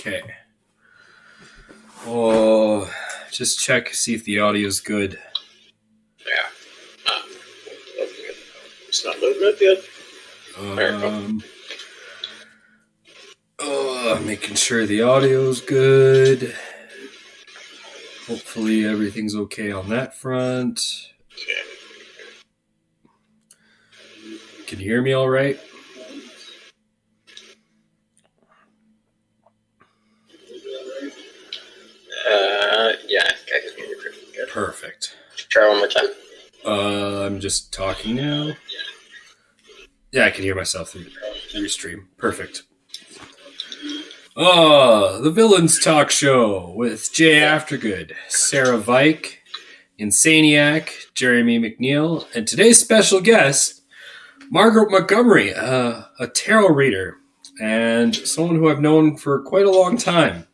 Okay. Oh, just check, see if the audio's good. Yeah. It's not loading up yet. Making sure the audio's good. Hopefully everything's okay on that front. Okay. Can you hear me all right? Yeah, I can hear you pretty good. Perfect. Try one more time. I'm just talking now. Yeah, I can hear myself through your stream. Perfect. The Villains Talk Show with Jay Aftergood, Sarah Vike, Insanieac, Jeremy McNeil, and today's special guest, Margaret Montgomery, a tarot reader and someone who I've known for quite a long time.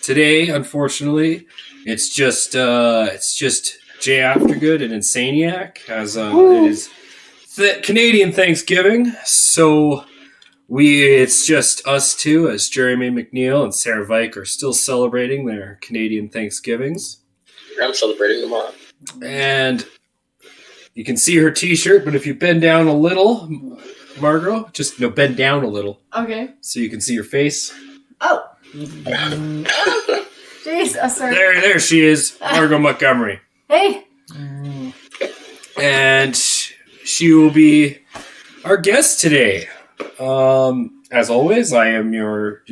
Today, unfortunately, it's just Jay Aftergood and Insanieac as it is Canadian Thanksgiving, so it's just us two as Jeremy McNeil and Sarah Vike are still celebrating their Canadian Thanksgivings. I'm celebrating tomorrow. And you can see her t-shirt, but if you bend down a little, Margot, bend down a little. Okay. So you can see your face. Oh. Jeez, sorry. There she is, Margot Montgomery. Hey. And she will be our guest today. As always, I am your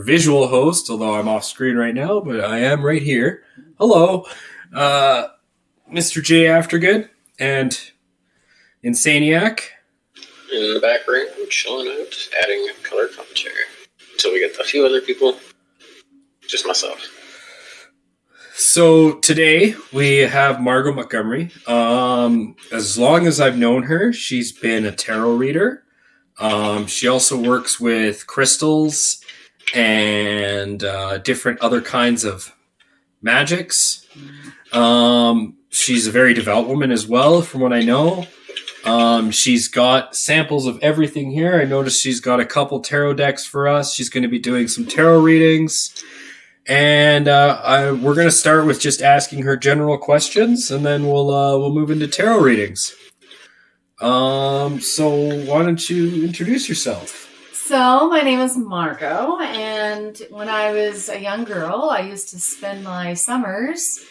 visual host, although I'm off screen right now, but I am right here. Hello, Mr. J Aftergood and Insanieac. In the back room, chilling out, adding color commentary. Until we get a few other people. Just myself. So today we have Margot Montgomery. As long as I've known her, she's been a tarot reader. She also works with crystals and different other kinds of magics. She's a very devout woman as well, from what I know. She's got samples of everything here. I noticed she's got a couple tarot decks for us. She's going to be doing some tarot readings. And we're going to start with just asking her general questions, and then we'll move into tarot readings. So why don't you introduce yourself? So my name is Margot, and when I was a young girl, I used to spend my summers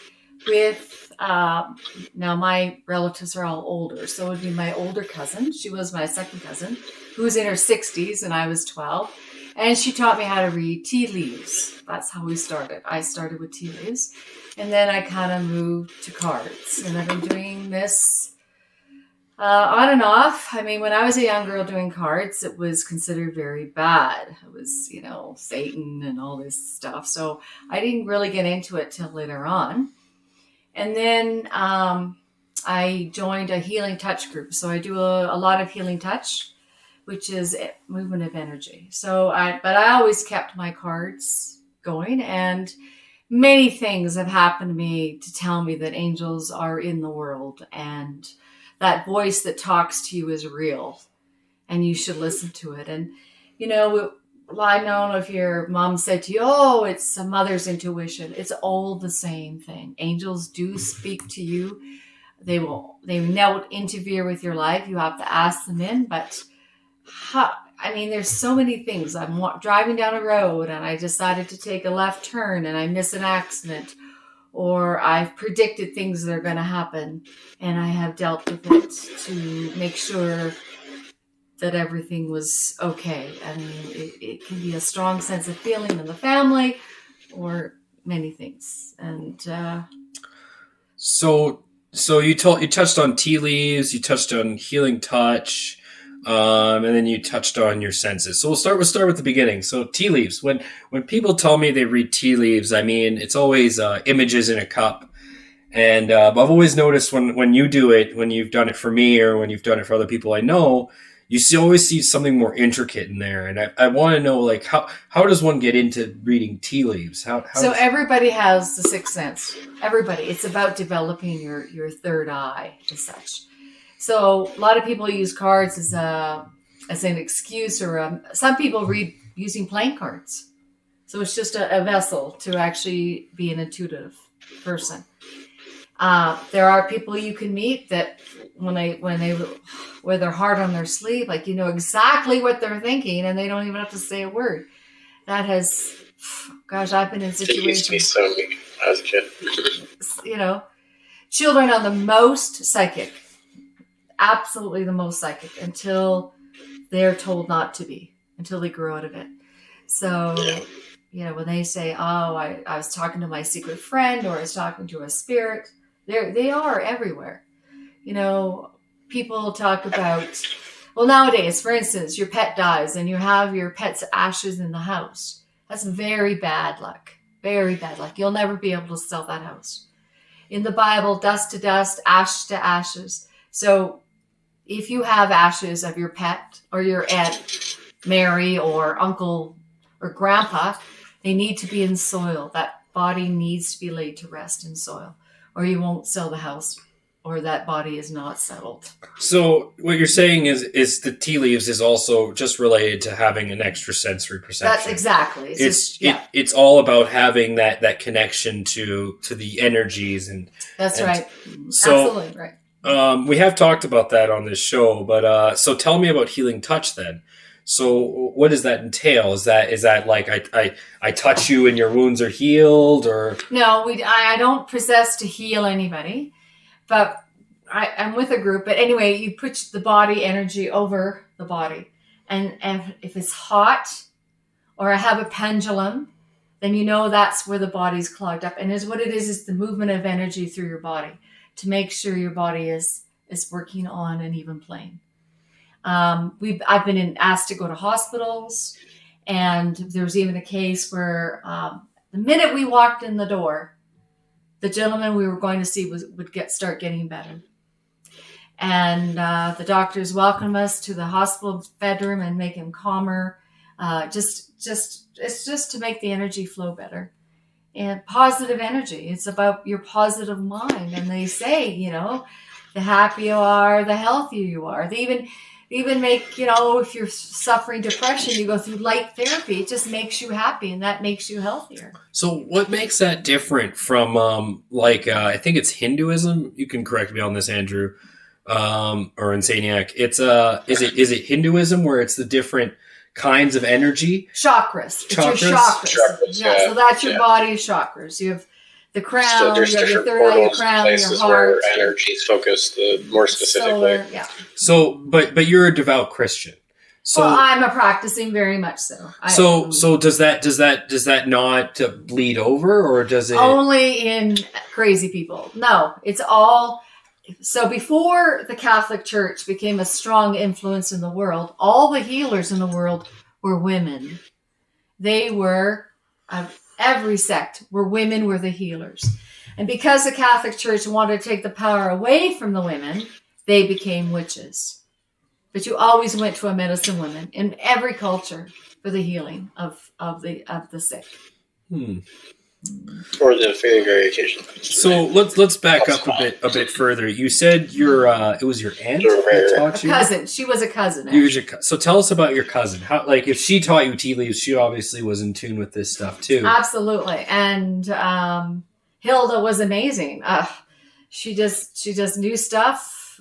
with, now my relatives are all older, so it would be my older cousin. She was my second cousin, who was in her 60s, and I was 12. And she taught me how to read tea leaves. That's how we started. I started with tea leaves, and then I kind of moved to cards, and I've been doing this on and off. I mean, when I was a young girl doing cards, it was considered very bad. It was, Satan and all this stuff. So I didn't really get into it till later on. And then I joined a healing touch group. So I do a lot of healing touch, which is movement of energy. But I always kept my cards going, and many things have happened to me to tell me that angels are in the world, and that voice that talks to you is real, and you should listen to it. And, I don't know if your mom said to you, oh, it's a mother's intuition. It's all the same thing. Angels do speak to you. They won't interfere with your life. You have to ask them in, but there's so many things. I'm driving down a road and I decided to take a left turn and I miss an accident, or I've predicted things that are going to happen and I have dealt with it to make sure that everything was okay. I mean, it can be a strong sense of feeling in the family or many things. And so you touched on tea leaves, you touched on healing touch. And then you touched on your senses. So we'll start with the beginning. So tea leaves. When people tell me they read tea leaves, I mean, it's always images in a cup. And I've always noticed when you do it, when you've done it for me or when you've done it for other people I know, you always see something more intricate in there. And I want to know, like, how does one get into reading tea leaves? So everybody has the sixth sense. Everybody. It's about developing your third eye as such. So a lot of people use cards as a as an excuse, or some people read using playing cards. So it's just a vessel to actually be an intuitive person. There are people you can meet that when they wear their heart on their sleeve, like, you know exactly what they're thinking and they don't even have to say a word. That has, gosh, I've been in situations. It used to be so mean when I was a kid. You know, children are the most psychic, absolutely the most psychic, until they're told not to be, until they grow out of it. So, you know, when they say, oh, I was talking to my secret friend, or I was talking to a spirit, they are everywhere. You know, people talk about, well, nowadays, for instance, your pet dies and you have your pet's ashes in the house. That's very bad luck. Very bad luck. You'll never be able to sell that house. In the Bible, dust to dust, ash to ashes. So if you have ashes of your pet or your Aunt Mary or uncle or grandpa, they need to be in soil. That body needs to be laid to rest in soil, or you won't sell the house, or that body is not settled. So what you're saying is the tea leaves is also just related to having an extrasensory perception. That's exactly. It's all about having that connection to the energies and. That's right. So, absolutely right. We have talked about that on this show, but so tell me about healing touch then. So what does that entail? Is that like I touch you and your wounds are healed, or no? I don't possess to heal anybody, but I'm with a group. But anyway, you put the body energy over the body, and if it's hot, or I have a pendulum, then you know that's where the body's clogged up. And what it is the movement of energy through your body to make sure your body is working on an even plane. I've been asked to go to hospitals, and there was even a case where the minute we walked in the door, the gentleman we were going to see would start getting better. And the doctors welcome us to the hospital bedroom and make him calmer. It's just to make the energy flow better. And positive energy. It's about your positive mind. And they say, you know, the happier you are, the healthier you are. They even make, you know, if you're suffering depression, you go through light therapy. It just makes you happy, and that makes you healthier. So what makes that different from I think it's Hinduism? You can correct me on this, Andrew, or Insanieac. It's is it Hinduism where it's the different kinds of energy? Chakras. It's your chakras. Yeah. So that's your body's chakras. You have the crown, so there's you have your different third eye, your portals, crown, places your heart. where energy is focused more specifically. Solar, yeah. So, but you're a devout Christian. So, well, I'm a practicing very much so. So does that not bleed over, or does it only in crazy people? No, it's all. So before the Catholic Church became a strong influence in the world, all the healers in the world were women. They were every sect were women were the healers. And because the Catholic Church wanted to take the power away from the women, they became witches. But you always went to a medicine woman in every culture for the healing of the sick. Or the very, very occasional. So let's back up a bit further. You said it was your aunt that taught you? Cousin. She was a cousin. So tell us about your cousin. How, like, if she taught you tea leaves, she obviously was in tune with this stuff too. Absolutely. And Hilda was amazing. She just knew stuff.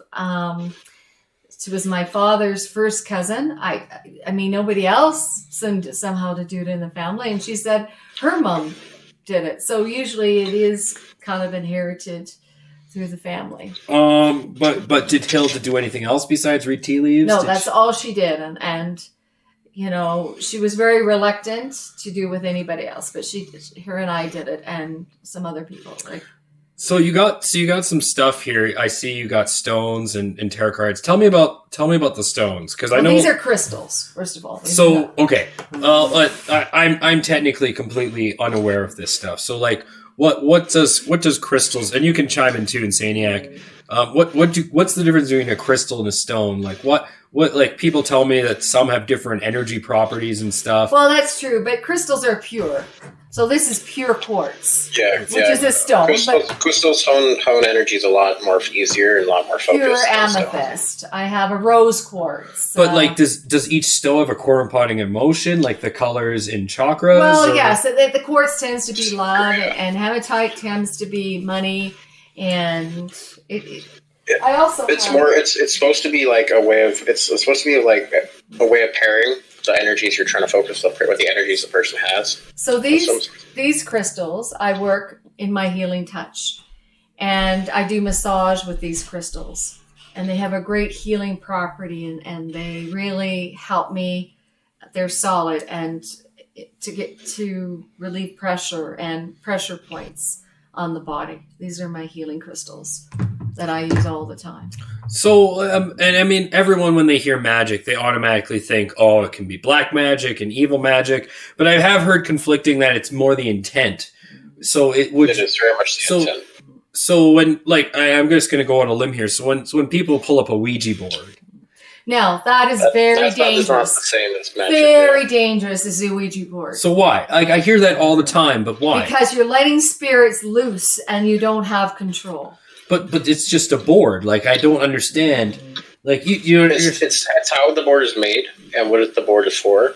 She was my father's first cousin. I mean, nobody else seemed somehow to do it in the family. And she said her mom did it. So usually it is kind of inherited through the family. But did Hilda do anything else besides read tea leaves? No, that's all she did. And you know, she was very reluctant to do with anybody else, but her and I did it, and some other people. So you got some stuff here. I see you got stones and tarot cards. Tell me about the stones, because I know these are crystals. First of all, so okay, I'm technically completely unaware of this stuff. So like, what does crystals? And you can chime in too, Insanieac. What's the difference between a crystal and a stone? Like what like people tell me that some have different energy properties and stuff. Well, that's true, but crystals are pure. So this is pure quartz, which is a stone. Crystal stone energy is a lot more easier and a lot more focused. Pure amethyst. I have a rose quartz. But like, does each still have a corresponding emotion, like the colors in chakras? Well, yes. The quartz tends to be love, and hematite tends to be money, and I also. It's supposed to be like a way of. It's supposed to be like a way of pairing the energies you're trying to focus on with the energies the person has. So these crystals, I work in my healing touch, and I do massage with these crystals, and they have a great healing property, and they really help me. They're solid and to relieve pressure and pressure points on the body. These are my healing crystals that I use all the time. So, and I mean, everyone, when they hear magic, they automatically think, oh, it can be black magic and evil magic. But I have heard conflicting that it's more the intent. So it would. It is very much the intent. So when, like, I'm just going to go on a limb here. So when people pull up a Ouija board. Now, that is very dangerous. Not the same as magic. Very dangerous is the Ouija board. So why? Like, I hear that all the time, but why? Because you're letting spirits loose and you don't have control. But it's just a board. Like, I don't understand. Like, it's how the board is made and what the board is for.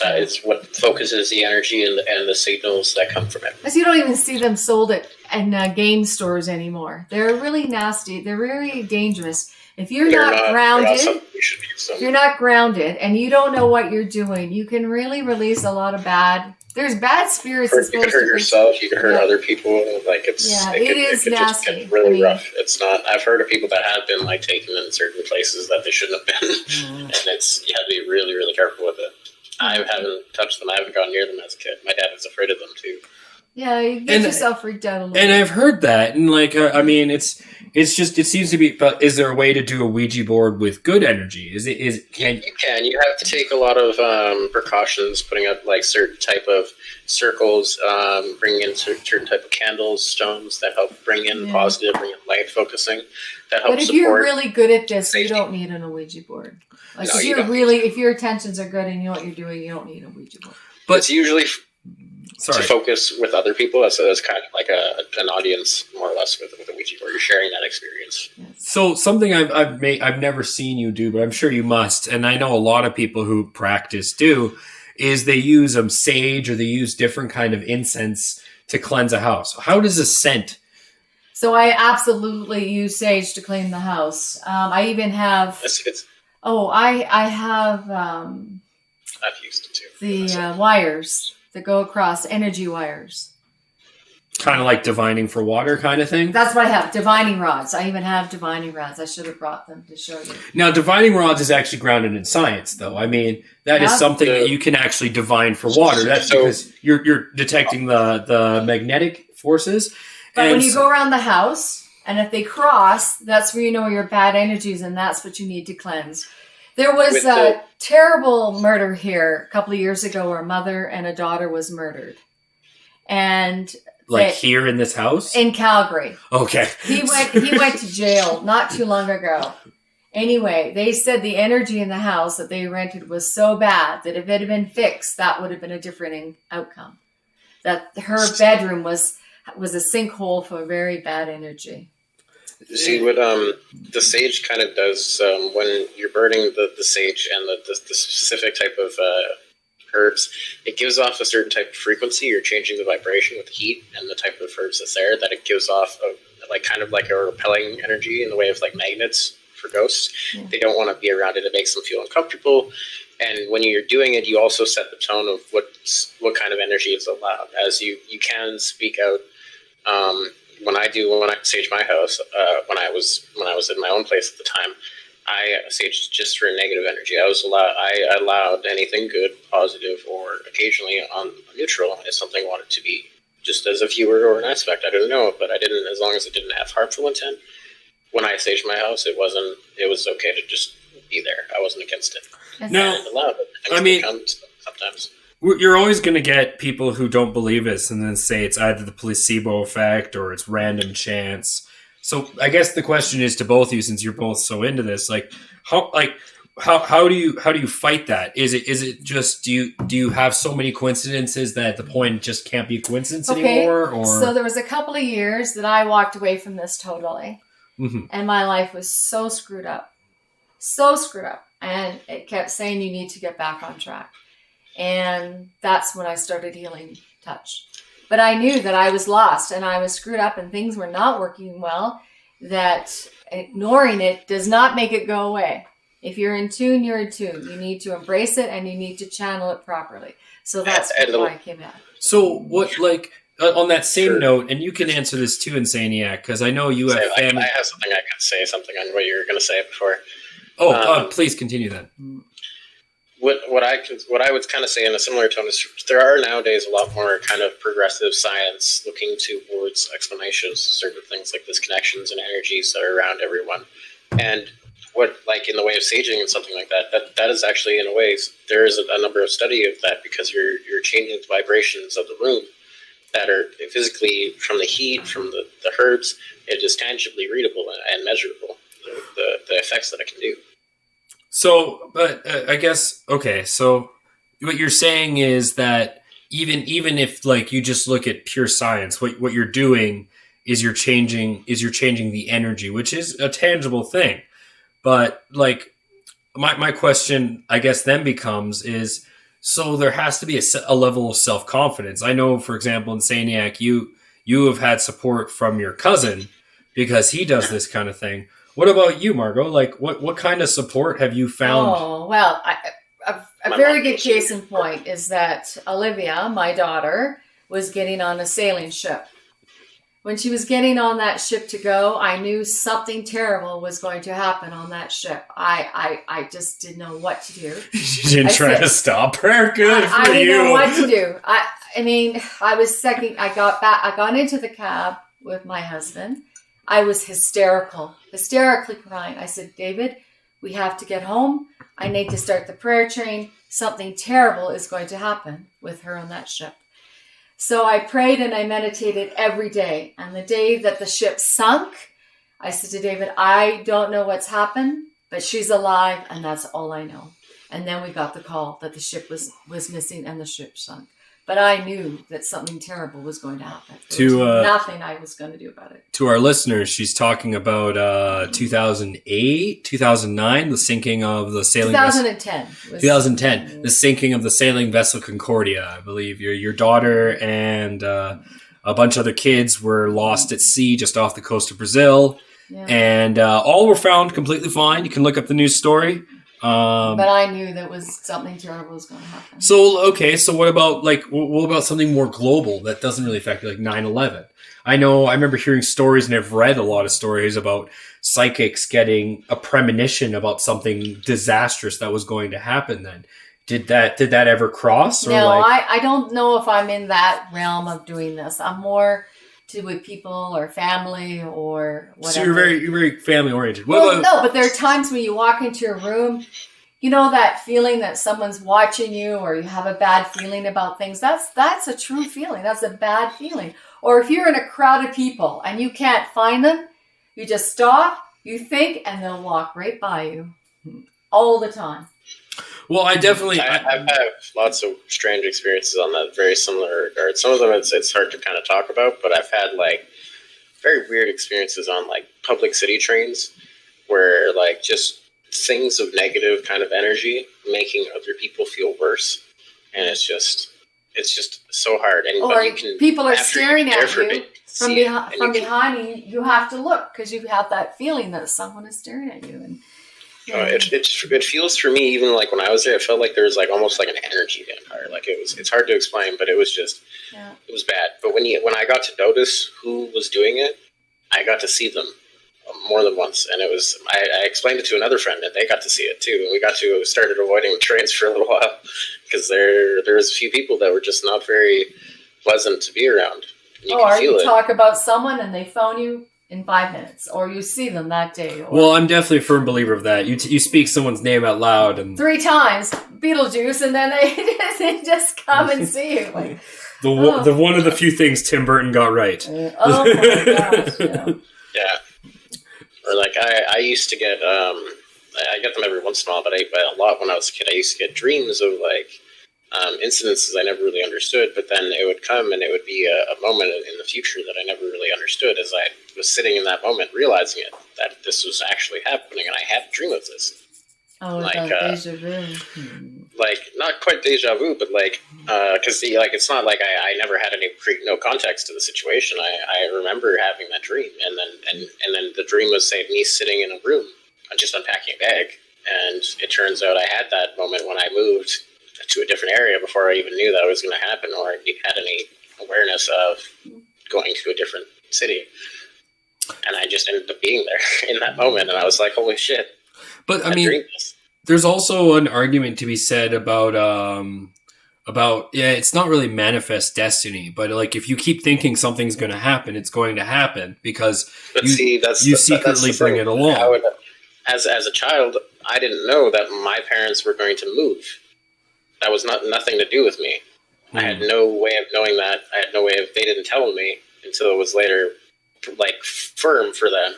That is what focuses the energy and the signals that come from it. Because you don't even see them sold in game stores anymore. They're really nasty. They're very dangerous. If you're not grounded, you're not grounded, and you don't know what you're doing, you can really release a lot of bad. There's bad spirits. You can hurt yourself. You can hurt other people. Like it is nasty. Just get really rough. It's not. I've heard of people that have been like taken in certain places that they shouldn't have been, and you have to be really, really careful with it. I haven't touched them. I haven't gone near them as a kid. My dad was afraid of them too. Yeah, you get yourself freaked out a little. And I've heard that, and like, I mean, it's just, it seems to be. But is there a way to do a Ouija board with good energy? You can. You have to take a lot of precautions, putting up like certain type of circles, bringing in certain type of candles, stones that help bring in positive, bring in light focusing. That helps. But if you're really good at this, you don't need an Ouija board. Like no, if your intentions are good and you know what you're doing, you don't need a Ouija board. But it's usually. To focus with other people as kind of like an audience, more or less, with a Ouija board. You're sharing that experience. So something I've never seen you do, but I'm sure you must, and I know a lot of people who practice do, is they use sage or they use different kind of incense to cleanse a house. How does a scent? So I absolutely use sage to clean the house. I even have. I have. I've used it too. The wires that go across, energy wires. Kind of like divining for water kind of thing? That's what I have, divining rods. I even have divining rods. I should have brought them to show you. Now, divining rods is actually grounded in science, though. I mean, that is something that you can actually divine for water. That's because you're detecting the magnetic forces. But when you go around the house, and if they cross, that's where you know your bad energies, and that's what you need to cleanse. There was a terrible murder here a couple of years ago where a mother and a daughter was murdered. And here in this house? In Calgary. Okay. He went to jail not too long ago. Anyway, they said the energy in the house that they rented was so bad that if it had been fixed, that would have been a different outcome. That her bedroom was a sinkhole for very bad energy. See what the sage kind of does when you're burning the sage and the specific type of herbs, it gives off a certain type of frequency. You're changing the vibration with the heat and the type of herbs that's there. That it gives off kind of like a repelling energy in the way of like magnets for ghosts. Yeah. They don't want to be around it. It makes them feel uncomfortable. And when you're doing it, you also set the tone of what kind of energy is allowed. As you can speak out. When I sage my house, when I was in my own place at the time, I saged just for negative energy. I allowed anything good, positive, or occasionally on neutral if something wanted to be just as a viewer or an aspect. I didn't know, but I didn't, as long as it didn't have harmful intent. When I saged my house, it was okay to just be there. I wasn't against it. No, allowed it. I mean, sometimes. You're always going to get people who don't believe this and then say it's either the placebo effect or it's random chance. So I guess the question is to both of you, since you're both so into this, how do you fight that? Is it just do you have so many coincidences that at the point it just can't be a coincidence anymore? Or so there was a couple of years that I walked away from this totally, and my life was so screwed up, and it kept saying you need to get back on track, and that's when I started healing touch. But I knew that I was lost and I was screwed up and things were not working well. That ignoring it does not make it go away. If you're in tune, you're in tune. You need to embrace it and you need to channel it properly. So that's why I came out. So what, like, on that same note, and you can answer this too, Insanieac, because I know you have family. I have something I can say something on what you were going to say before. Please continue then. What I would kind of say in a similar tone is there are nowadays a lot more kind of progressive science looking towards explanations of certain things like these connections and energies that are around everyone. And what, like in the way of saging and something like that is actually in a way, there is a number of study of that because you're changing the vibrations of the room that are physically from the heat, from the herbs. It is tangibly readable and measurable, the effects that it can do. So, but I guess, okay, so what you're saying is that even if like you just look at pure science, what you're doing is you're changing the energy, which is a tangible thing. But like my question, I guess then becomes is, so there has to be a level of self-confidence. I know, for example, in Insanieac, you have had support from your cousin because he does this kind of thing. What about you, Margot? Like, what kind of support have you found? Oh, well, a very good case in point is that Olivia, my daughter, was getting on a sailing ship. When she was getting on that ship to go, I knew something terrible was going to happen on that ship. I just didn't know what to do. You didn't try to stop her? Good for you. I didn't know what to do. I mean, I was second. I got into the cab with my husband. I was hysterically crying. I said, David, we have to get home. I need to start the prayer train. Something terrible is going to happen with her on that ship. So I prayed and I meditated every day. And the day that the ship sunk, I said to David, I don't know what's happened, but she's alive and that's all I know. And then we got the call that the ship was missing and the ship sunk. But I knew that something terrible was going to happen. There was nothing I was going to do about it. To our listeners, she's talking about 2008, 2009, the sinking of the sailing 2010. 2010, the sinking of the sailing vessel Concordia. I believe your daughter and a bunch of other kids were lost at sea just off the coast of Brazil. Yeah. And all were found completely fine. You can look up the news story. But I knew that something terrible was going to happen. So, okay. So what about something more global that doesn't really affect you, like 9/11? I remember hearing stories and I've read a lot of stories about psychics getting a premonition about something disastrous that was going to happen then. Did that ever cross? Or no, I don't know if I'm in that realm of doing this. I'm more with people or family or whatever. So you're very family oriented. No, but there are times when you walk into your room, you know that feeling that someone's watching you or you have a bad feeling about things. That's a true feeling. That's a bad feeling. Or if you're in a crowd of people and you can't find them, you just stop, you think, and they'll walk right by you all the time. Well, I've had lots of strange experiences on that very similar regard. Some of them it's hard to kind of talk about, but I've had like very weird experiences on like public city trains where like just things of negative kind of energy making other people feel worse, and it's just so hard. And or people are staring at you from behind you. You have to look because you have that feeling that someone is staring at you and. It feels for me, even like when I was there, it felt like there was like almost like an energy vampire. Like it's hard to explain, but it was just it was bad. But when I got to notice who was doing it, I got to see them more than once, and it was I explained it to another friend, and they got to see it too. And we started avoiding trains for a little while because there was a few people that were just not very pleasant to be around. You talk about someone and they phone you in 5 minutes, or you see them that day. Well, I'm definitely a firm believer of that. You speak someone's name out loud and 3 times, Beetlejuice, and then they just come and see you. Like, the one of the few things Tim Burton got right. Oh my gosh! Yeah. Or like I used to get I get them every once in a while, but a lot when I was a kid, I used to get dreams of like incidences I never really understood. But then it would come, and it would be a moment in the future that I never really understood. As I was sitting in that moment, realizing it that this was actually happening, and I had a dream of this. Oh, like deja vu. like not quite deja vu, but like because like it's not like I never had no context to the situation. I remember having that dream, and then the dream was say me sitting in a room, just unpacking a bag, and it turns out I had that moment when I moved to a different area before I even knew that was going to happen, or had any awareness of going to a different city, and I just ended up being there in that moment, and I was like, holy shit. But I mean, there's also an argument to be said about it's not really manifest destiny, but like if you keep thinking something's going to happen, it's going to happen because you secretly bring it along. As a child, I didn't know that my parents were going to move. That was nothing to do with me. I had no way of knowing that. I had no way of. They didn't tell me until it was later, like firm for them.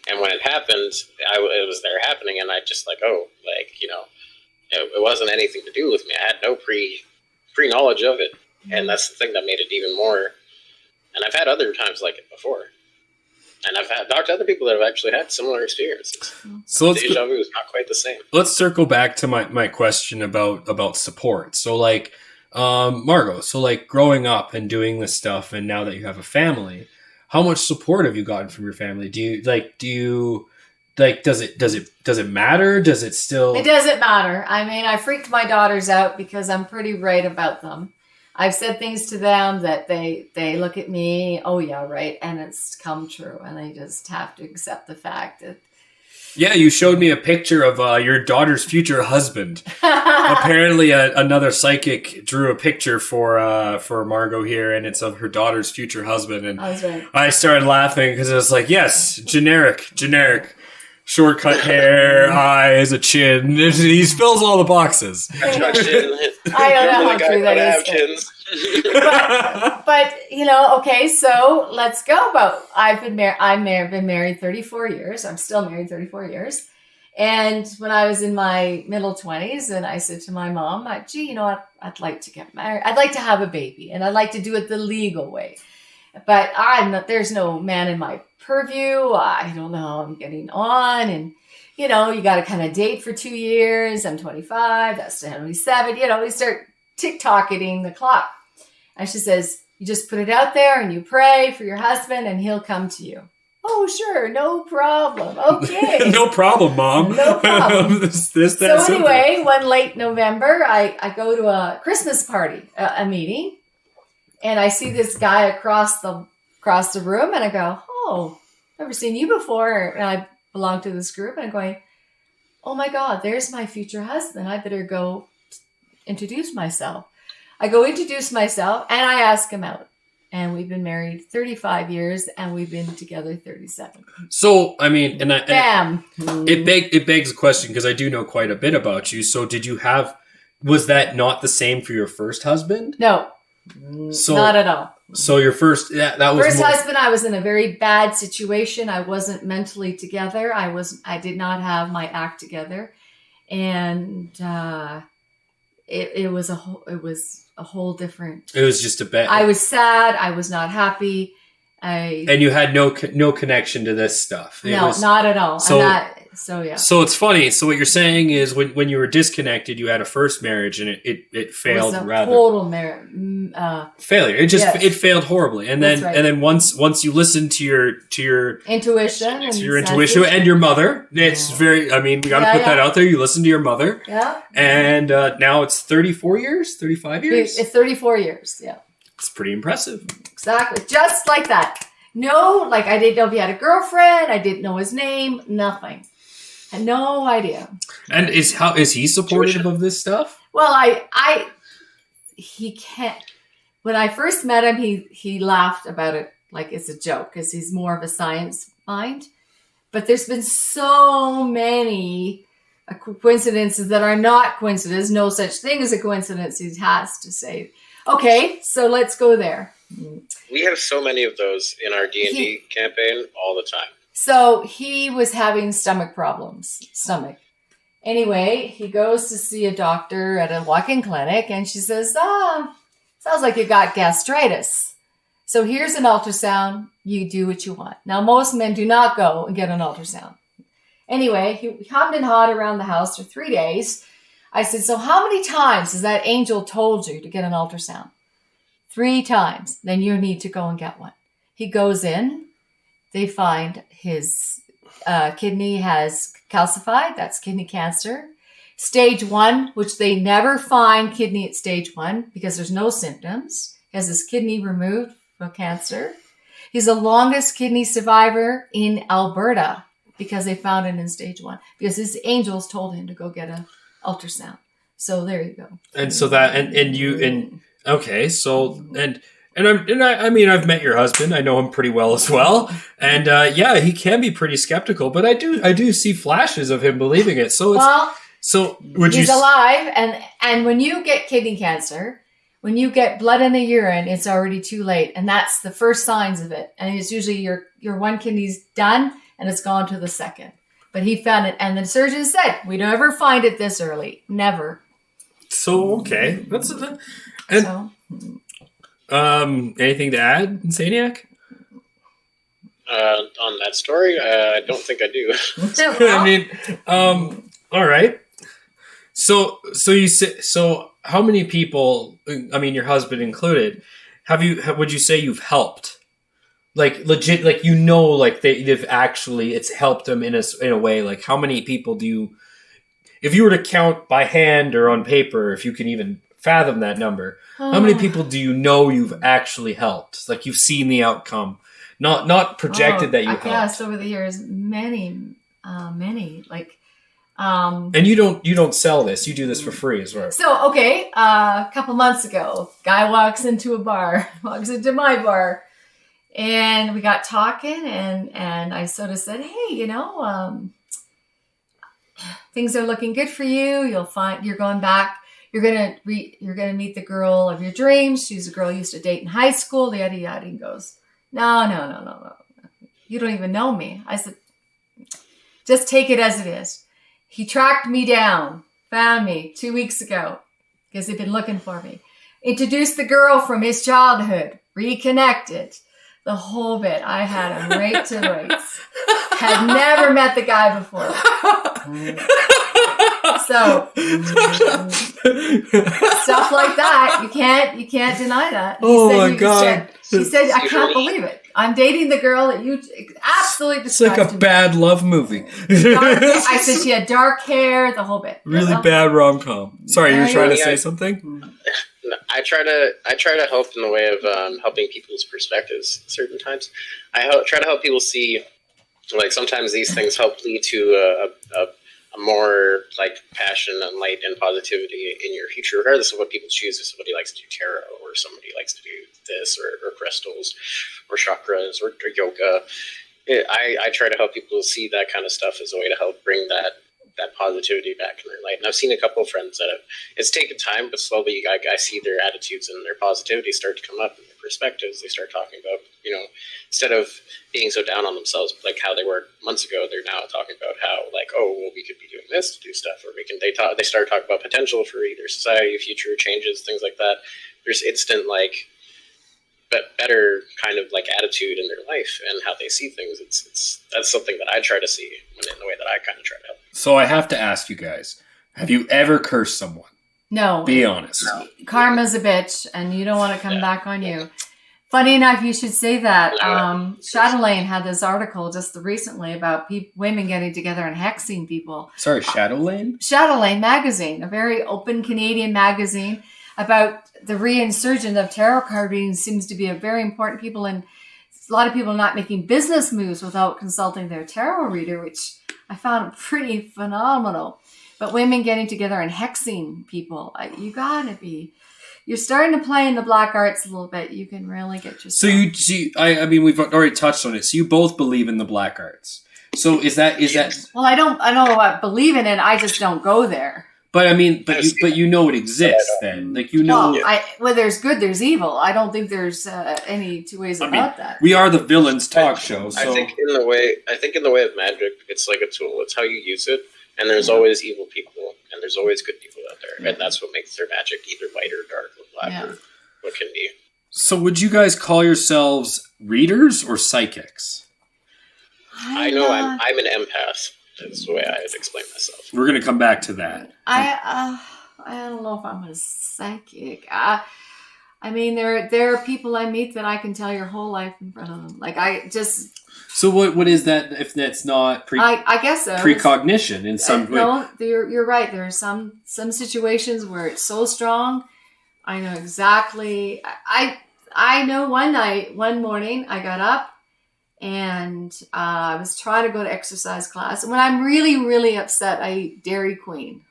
And when it happened, it was there happening, and I just like, it wasn't anything to do with me. I had no pre knowledge of it, and that's the thing that made it even more. And I've had other times like it before, and I've talked to other people that have actually had similar experiences. So deja vu is not quite the same. Let's circle back to my question about support. So like, Margot, so like growing up and doing this stuff, and now that you have a family. How much support have you gotten from your family? Does it matter? Does it still? It doesn't matter. I mean, I freaked my daughters out because I'm pretty right about them. I've said things to them that they look at me, oh yeah, right. And it's come true. And they just have to accept the fact that. Yeah, you showed me a picture of your daughter's future husband. Apparently, another psychic drew a picture for Margot here, and it's of her daughter's future husband. And right. I started laughing because it was like, yes, generic, short cut hair, eyes, a chin. He fills all the boxes. I don't know how true that is. But okay, so let's go about. I've been married 34 years. I'm still married 34 years. And when I was in my middle 20s, and I said to my mom, gee, you know what? I'd like to get married. I'd like to have a baby, and I'd like to do it the legal way. But there's no man in my purview. I don't know how I'm getting on. And, you got to kind of date for 2 years. I'm 25. That's 27. We start tick-tocking the clock. And she says, you just put it out there and you pray for your husband and he'll come to you. Oh, sure. No problem. Okay. No problem, Mom. No problem. that anyway, one late November, I go to a Christmas party, a meeting, and I see this guy across the room and I go, oh, never seen you before. And I belong to this group and I'm going, oh my God, there's my future husband. I better go introduce myself. I go introduce myself and I ask him out. And we've been married 35 years and we've been together 37. So, I mean, bam. It begs a question because I do know quite a bit about you. So was that not the same for your first husband? No, not at all. So your first, that was first husband, I was in a very bad situation. I wasn't mentally together. I did not have my act together. And, it was a whole different. It was just a bad. I was sad. I was not happy. And you had no connection to this stuff. Not at all. So yeah. So it's funny. So what you're saying is when you were disconnected, you had a first marriage and it failed. It was a total failure. It failed horribly. And then once you listen to your intuition, and your mother, it's very. I mean, we got to put that out there. You listen to your mother. Yeah. And now it's 35 years. It's 34 years. Yeah. It's pretty impressive. Exactly. Just like that. No, like I didn't know if he had a girlfriend. I didn't know his name. Nothing. Had no idea. And is he supportive of this stuff? Well, he can't. When I first met him, he laughed about it like it's a joke because he's more of a science mind. But there's been so many coincidences that are not coincidences. No such thing as a coincidence. He has to say, okay, so let's go there. We have so many of those in our D&D campaign all the time. So he was having stomach problems. Anyway, he goes to see a doctor at a walk-in clinic, and she says, sounds like you got gastritis. So here's an ultrasound. You do what you want. Now, most men do not go and get an ultrasound. Anyway, he hummed and hawed around the house for 3 days. I said, so how many times has that angel told you to get an ultrasound? 3 times. Then you need to go and get one. He goes in. They find his kidney has calcified. That's kidney cancer. Stage 1, which they never find kidney at stage 1 because there's no symptoms. He has his kidney removed for cancer. He's the longest kidney survivor in Alberta because they found it in stage 1 because his angels told him to go get an ultrasound. So there you go. And so that okay, so I mean, I've met your husband. I know him pretty well as well, and yeah, he can be pretty skeptical. But I do see flashes of him believing it. So he's alive, and when you get kidney cancer, when you get blood in the urine, it's already too late, and that's the first signs of it. And it's usually your one kidney's done, and it's gone to the second. But he found it, and the surgeon said, "We don't ever find it this early, never." So okay, anything to add, Insanieac? On that story, I don't think I do. I mean, all right. So you say, so how many people, I mean, your husband included, would you say you've helped? Like legit, like, like they've actually, it's helped them in a way. Like, how many people do you, if you were to count by hand or on paper, if you can even fathom that number, how many people do you've actually helped? Like, you've seen the outcome, not projected that you helped. Yes, over the years, many. Like, and you don't sell this. You do this for free as well. So okay, a couple months ago, guy walks into my bar, and we got talking, and I sort of said, hey, things are looking good for you. You'll find you're going back. You're gonna meet the girl of your dreams. She's a girl you used to date in high school. Yada yada. He goes, no. You don't even know me. I said, just take it as it is. He tracked me down, found me 2 weeks ago because he'd been looking for me. Introduced the girl from his childhood. Reconnected. The whole bit. I had him right to rights. Had never met the guy before. So stuff like that, you can't deny that. My God! She said, I can't believe it. I'm dating the girl that you absolutely described. It's like a bad love movie. I said she had dark hair, the whole bit. Really bad rom-com. Sorry, you were trying to say something? I try to help in the way of helping people's perspectives. Certain times, try to help people see. Like, sometimes these things help lead to a more like passion and light and positivity in your future, regardless of what people choose. If somebody likes to do tarot, or somebody likes to do this, or crystals, or chakras, or yoga, I try to help people see that kind of stuff as a way to help bring that positivity back in their life. And I've seen a couple of friends that it's taken time, but slowly I see their attitudes and their positivity start to come up, and their perspectives. They start talking about, instead of being so down on themselves, like how they were months ago, they're now talking about how, like, oh, well, we could be doing this to do stuff, or they start talking about potential for either society, future changes, things like that. There's instant, like, better kind of like attitude in their life and how they see things. That's something that I try to see in the way that I kind of try to help. So I have to ask you guys, have you ever cursed someone? No. Be honest. No. Karma's a bitch, and you don't want to come back on you. Funny enough, you should say that. Shadowlane had this article just recently about women getting together and hexing people. Sorry, Shadowlane? Shadowlane magazine, a very open Canadian magazine about the reinsurgence of tarot card reading. Seems to be a very important people, and a lot of people not making business moves without consulting their tarot reader, which I found pretty phenomenal. But women getting together and hexing people, you're starting to play in the black arts a little bit. You can really get yourself. So you see, I mean, we've already touched on it. So you both believe in the black arts. So is that? Well, I don't know about believe in it. I just don't go there. But I mean, but you know it exists then. Like, Well, there's good, there's evil. I don't think there's any two ways about that. We are the villains talk show. So. I think in the way of magic, it's like a tool. It's how you use it. And there's always evil people, and there's always good people out there, and that's what makes their magic either white or dark or black or what can be. So would you guys call yourselves readers or psychics? I know I'm an empath. That's the way I would explain myself. We're going to come back to that. I don't know if I'm a psychic. I mean, there are people I meet that I can tell your whole life in front of them. Like I just. So what is that if that's not I guess so. Precognition in some way? No, you're right. There are some situations where it's so strong. I know exactly. I know one morning I got up and I was trying to go to exercise class. And when I'm really, really upset, I eat Dairy Queen.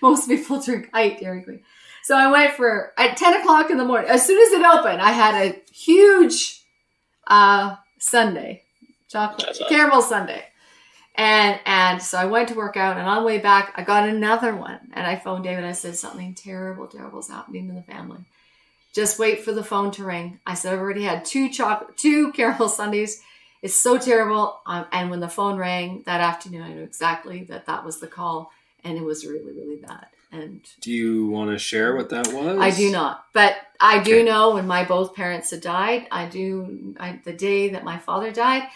Most people I eat Dairy Queen. So I went at 10 o'clock in the morning. As soon as it opened, I had a huge sundae, chocolate, caramel sundae. And so I went to work out, and on the way back, I got another one. And I phoned David. I said, something terrible is happening in the family. Just wait for the phone to ring. I said, I've already had two caramel sundaes. It's so terrible. And when the phone rang that afternoon, I knew exactly that was the call. And it was really, really bad. And do you want to share what that was? I do not. But I do know when my both parents had died, the day that my father died,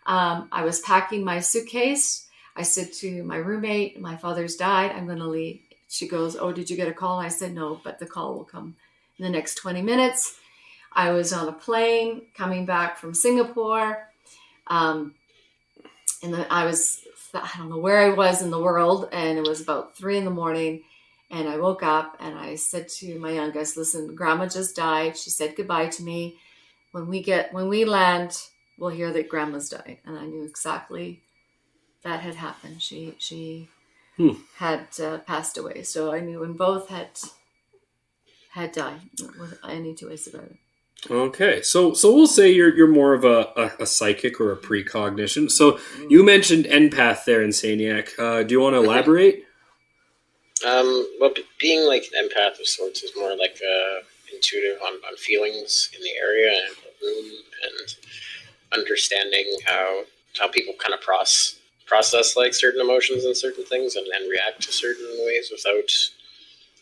I was packing my suitcase. I said to my roommate, my father's died. I'm going to leave. She goes, oh, did you get a call? I said, no, but the call will come in the next 20 minutes. I was on a plane coming back from Singapore. And then I don't know where I was in the world. And it was about 3 a.m. And I woke up and I said to my youngest, listen, Grandma just died. She said goodbye to me. When we land, we'll hear that Grandma's died. And I knew exactly that had happened. She had passed away. So I knew when both had died. Without any two ways about it. Okay, so we'll say you're more of a psychic or a precognition. So you mentioned empath there, Insanieac. Do you want to elaborate? Well, being like an empath of sorts is more like intuitive on feelings in the area and the room, and understanding how people kind of process like certain emotions and certain things and react to certain ways without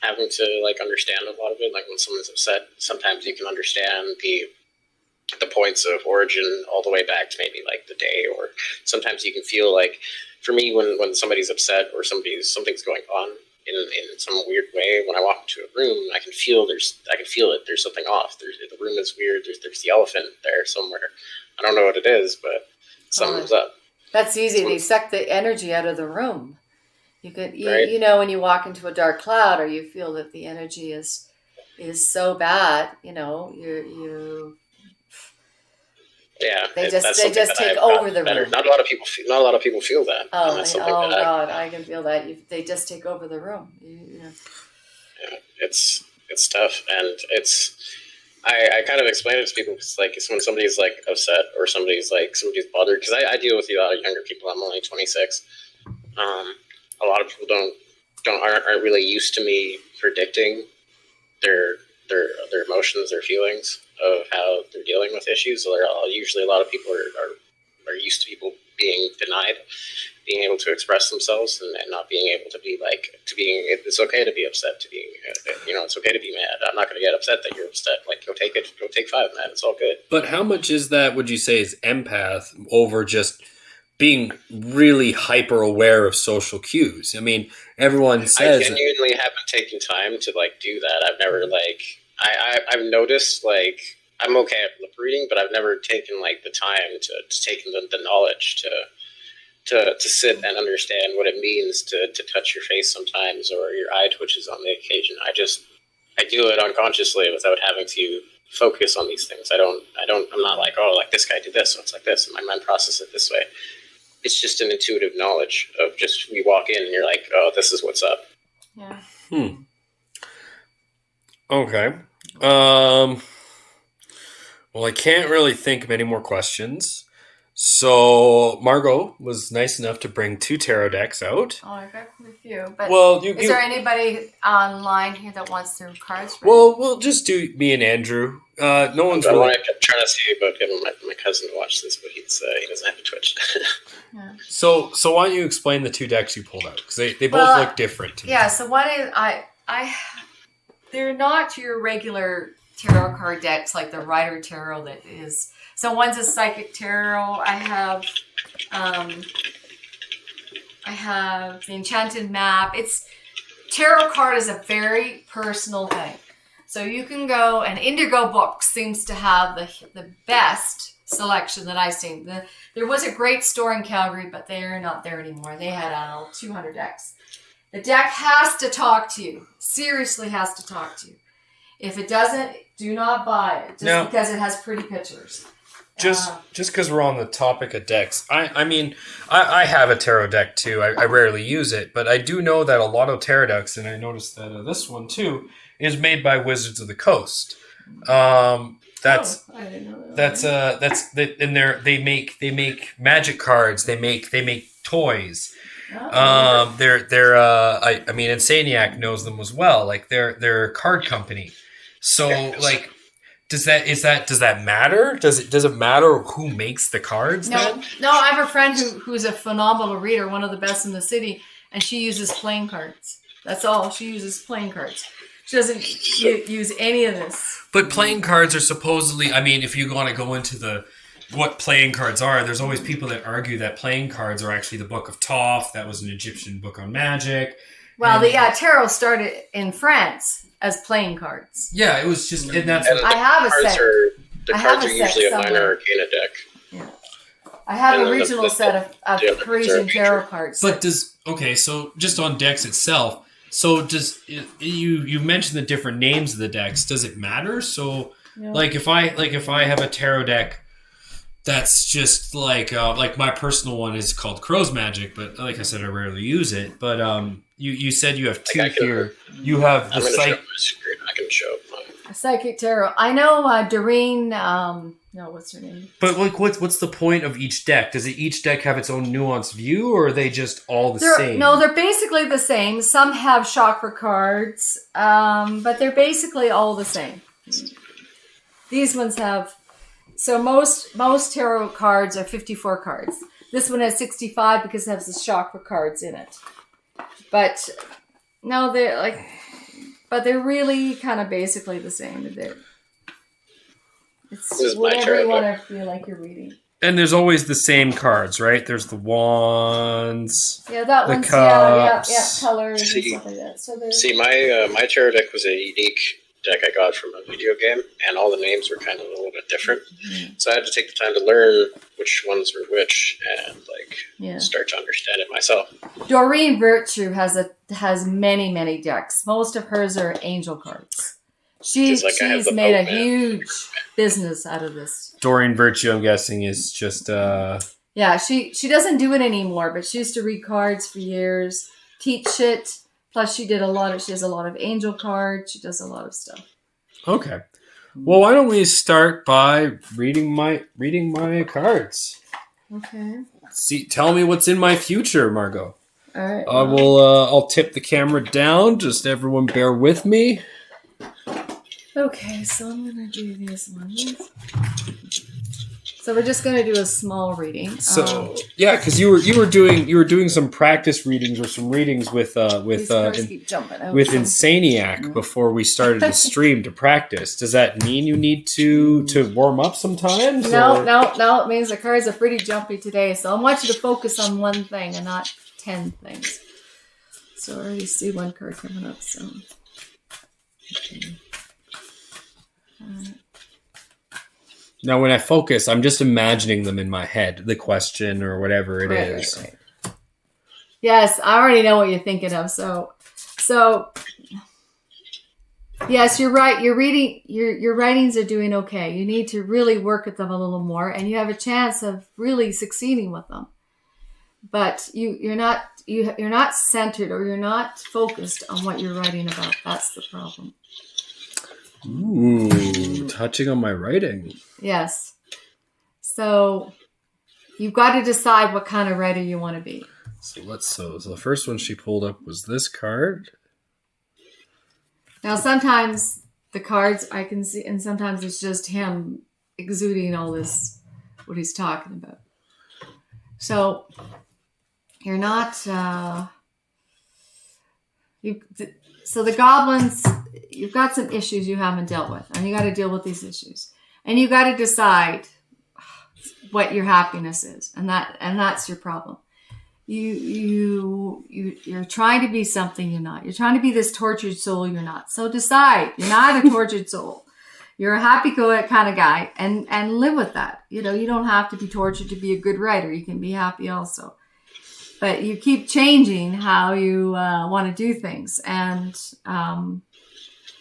having to like understand a lot of it. Like when someone's upset, sometimes you can understand the points of origin all the way back to maybe like the day, or sometimes you can feel like, for me, when somebody's upset or something's going on in some weird way, when I walk into a room, I can feel it. There's something off. The room is weird. There's the elephant there somewhere. I don't know what it is, but something's up. That's easy. They suck the energy out of the room. You could, you know, when you walk into a dark cloud, or you feel that the energy is so bad, you know, you. Yeah, they just take over the room. Not a lot of people feel that. Oh God, I can feel that. They just take over the room. Yeah, it's tough, and I kind of explain it to people. It's like when somebody's like upset or somebody's bothered, because I deal with a lot of younger people. I'm only 26. A lot of people aren't really used to me predicting their emotions, their feelings of how they're dealing with issues. So usually a lot of people are used to people being denied being able to express themselves and not being able to be it's okay to be upset, to being, it's okay to be mad. I'm not going to get upset that you're upset. Like, go take 5, man. It's all good. But how much is that, would you say, is empath over just being really hyper aware of social cues? I mean, everyone says... I genuinely haven't taken time to, do that. I've never, I've noticed, I'm okay at lip reading, but I've never taken, the time to take the knowledge to sit and understand what it means to touch your face sometimes, or your eye twitches on the occasion. I do it unconsciously without having to focus on these things. I'm not like, oh, this guy did this, so it's like this, and my mind processes it this way. It's just an intuitive knowledge of just, we walk in and you're like, oh, this is what's up. Yeah. Okay. Well, I can't really think of any more questions. So Margot was nice enough to bring 2 tarot decks out. Oh, I got quite a few. But Well, is there anybody online here that wants their cards read? Well, we'll just do me and Andrew. No one's I really. want to try to see about getting my cousin to watch this, but he doesn't have a Twitch. Yeah. So why don't you explain the 2 decks you pulled out? Because they both look different to me. Yeah. So one is they're not your regular tarot card decks like the Rider Tarot that is. So one's a Psychic Tarot. I have the Enchanted Map. Tarot card is a very personal thing. So you can go, and Indigo Books seems to have the best selection that I've seen. There was a great store in Calgary, but they're not there anymore. They had 200 decks. The deck has to talk to you. Seriously has to talk to you. If it doesn't, do not buy it just because it has pretty pictures. Just because we're on the topic of decks, I mean, I have a tarot deck too. I rarely use it, but I do know that a lot of tarot decks, and I noticed that this one too, is made by Wizards of the Coast. I didn't know that. And they make magic cards. They make toys. Oh. I mean, Insanieac knows them as well. Like they're a card company. So like. Does that matter? Does it matter who makes the cards? No. I have a friend who's a phenomenal reader, one of the best in the city, and she uses playing cards. That's all. She uses playing cards. She doesn't use any of this. But playing cards are supposedly. I mean, if you want to go into what playing cards are, there's always people that argue that playing cards are actually the Book of Thoth. That was an Egyptian book on magic. Well, tarot started in France as playing cards. Yeah, it was just, and that's. I have a set. The cards are usually a minor arcana deck. Yeah, I have a regional set of Parisian tarot cards. But so just on decks itself. So you mentioned the different names of the decks? Does it matter? So like if I have a tarot deck. That's just like my personal one is called Crow's Magic, but like I said, I rarely use it. But you said you have 2 here. You have the Psychic. I can show mine. A Psychic Tarot. I know Doreen. No, what's her name? But like, what's the point of each deck? Does each deck have its own nuanced view, or are they just all the same? No, they're basically the same. Some have chakra cards, but they're basically all the same. These ones have. So most tarot cards are 54 cards. This one has 65 because it has the chakra cards in it. But no, they're really kind of basically the same. It's whatever you want to feel like you're reading. And there's always the same cards, right? There's the wands. Yeah, that the one's cups. colors and stuff like that. So my tarot deck was a unique deck I got from a video game, and all the names were kind of a little bit different. Mm-hmm. So I had to take the time to learn which ones were which, and start to understand it myself. Doreen Virtue has many decks. Most of hers are angel cards. She's made a huge business out of this. Doreen Virtue, I'm guessing, is just yeah. She doesn't do it anymore, but she used to read cards for years, teach it. Plus, she has a lot of angel cards. She does a lot of stuff. Okay. Well, why don't we start by reading my cards? Okay. Tell me what's in my future, Margot. All right. I'll tip the camera down. Just everyone bear with me. Okay, so I'm gonna do these ones. So we're just gonna do a small reading. So because you were doing some practice readings or some readings with Insanieac before we started the stream to practice. Does that mean you need to warm up sometimes? No. It means the cards are pretty jumpy today. So I want you to focus on one thing and not 10 things. So I already see one card coming up. So. Okay. Now, when I focus, I'm just imagining them in my head, the question or whatever it is. Right. Yes, I already know what you're thinking of. So yes, you're right. Your writings are doing okay. You need to really work at them a little more, and you have a chance of really succeeding with them. But you're not centered, or you're not focused on what you're writing about. That's the problem. Ooh, touching on my writing. Yes. So you've got to decide what kind of writer you want to be. So the first one she pulled up was this card. Now, sometimes the cards I can see, and sometimes it's just him exuding all this, what he's talking about. So you're not. So the goblins, you've got some issues you haven't dealt with, and you got to deal with these issues, and you got to decide what your happiness is, and that's your problem. You're trying to be something you're not. You're trying to be this tortured soul you're not. So decide you're not a tortured soul. You're a happy-go kind of guy, and live with that. You don't have to be tortured to be a good writer. You can be happy also. But you keep changing how you want to do things, and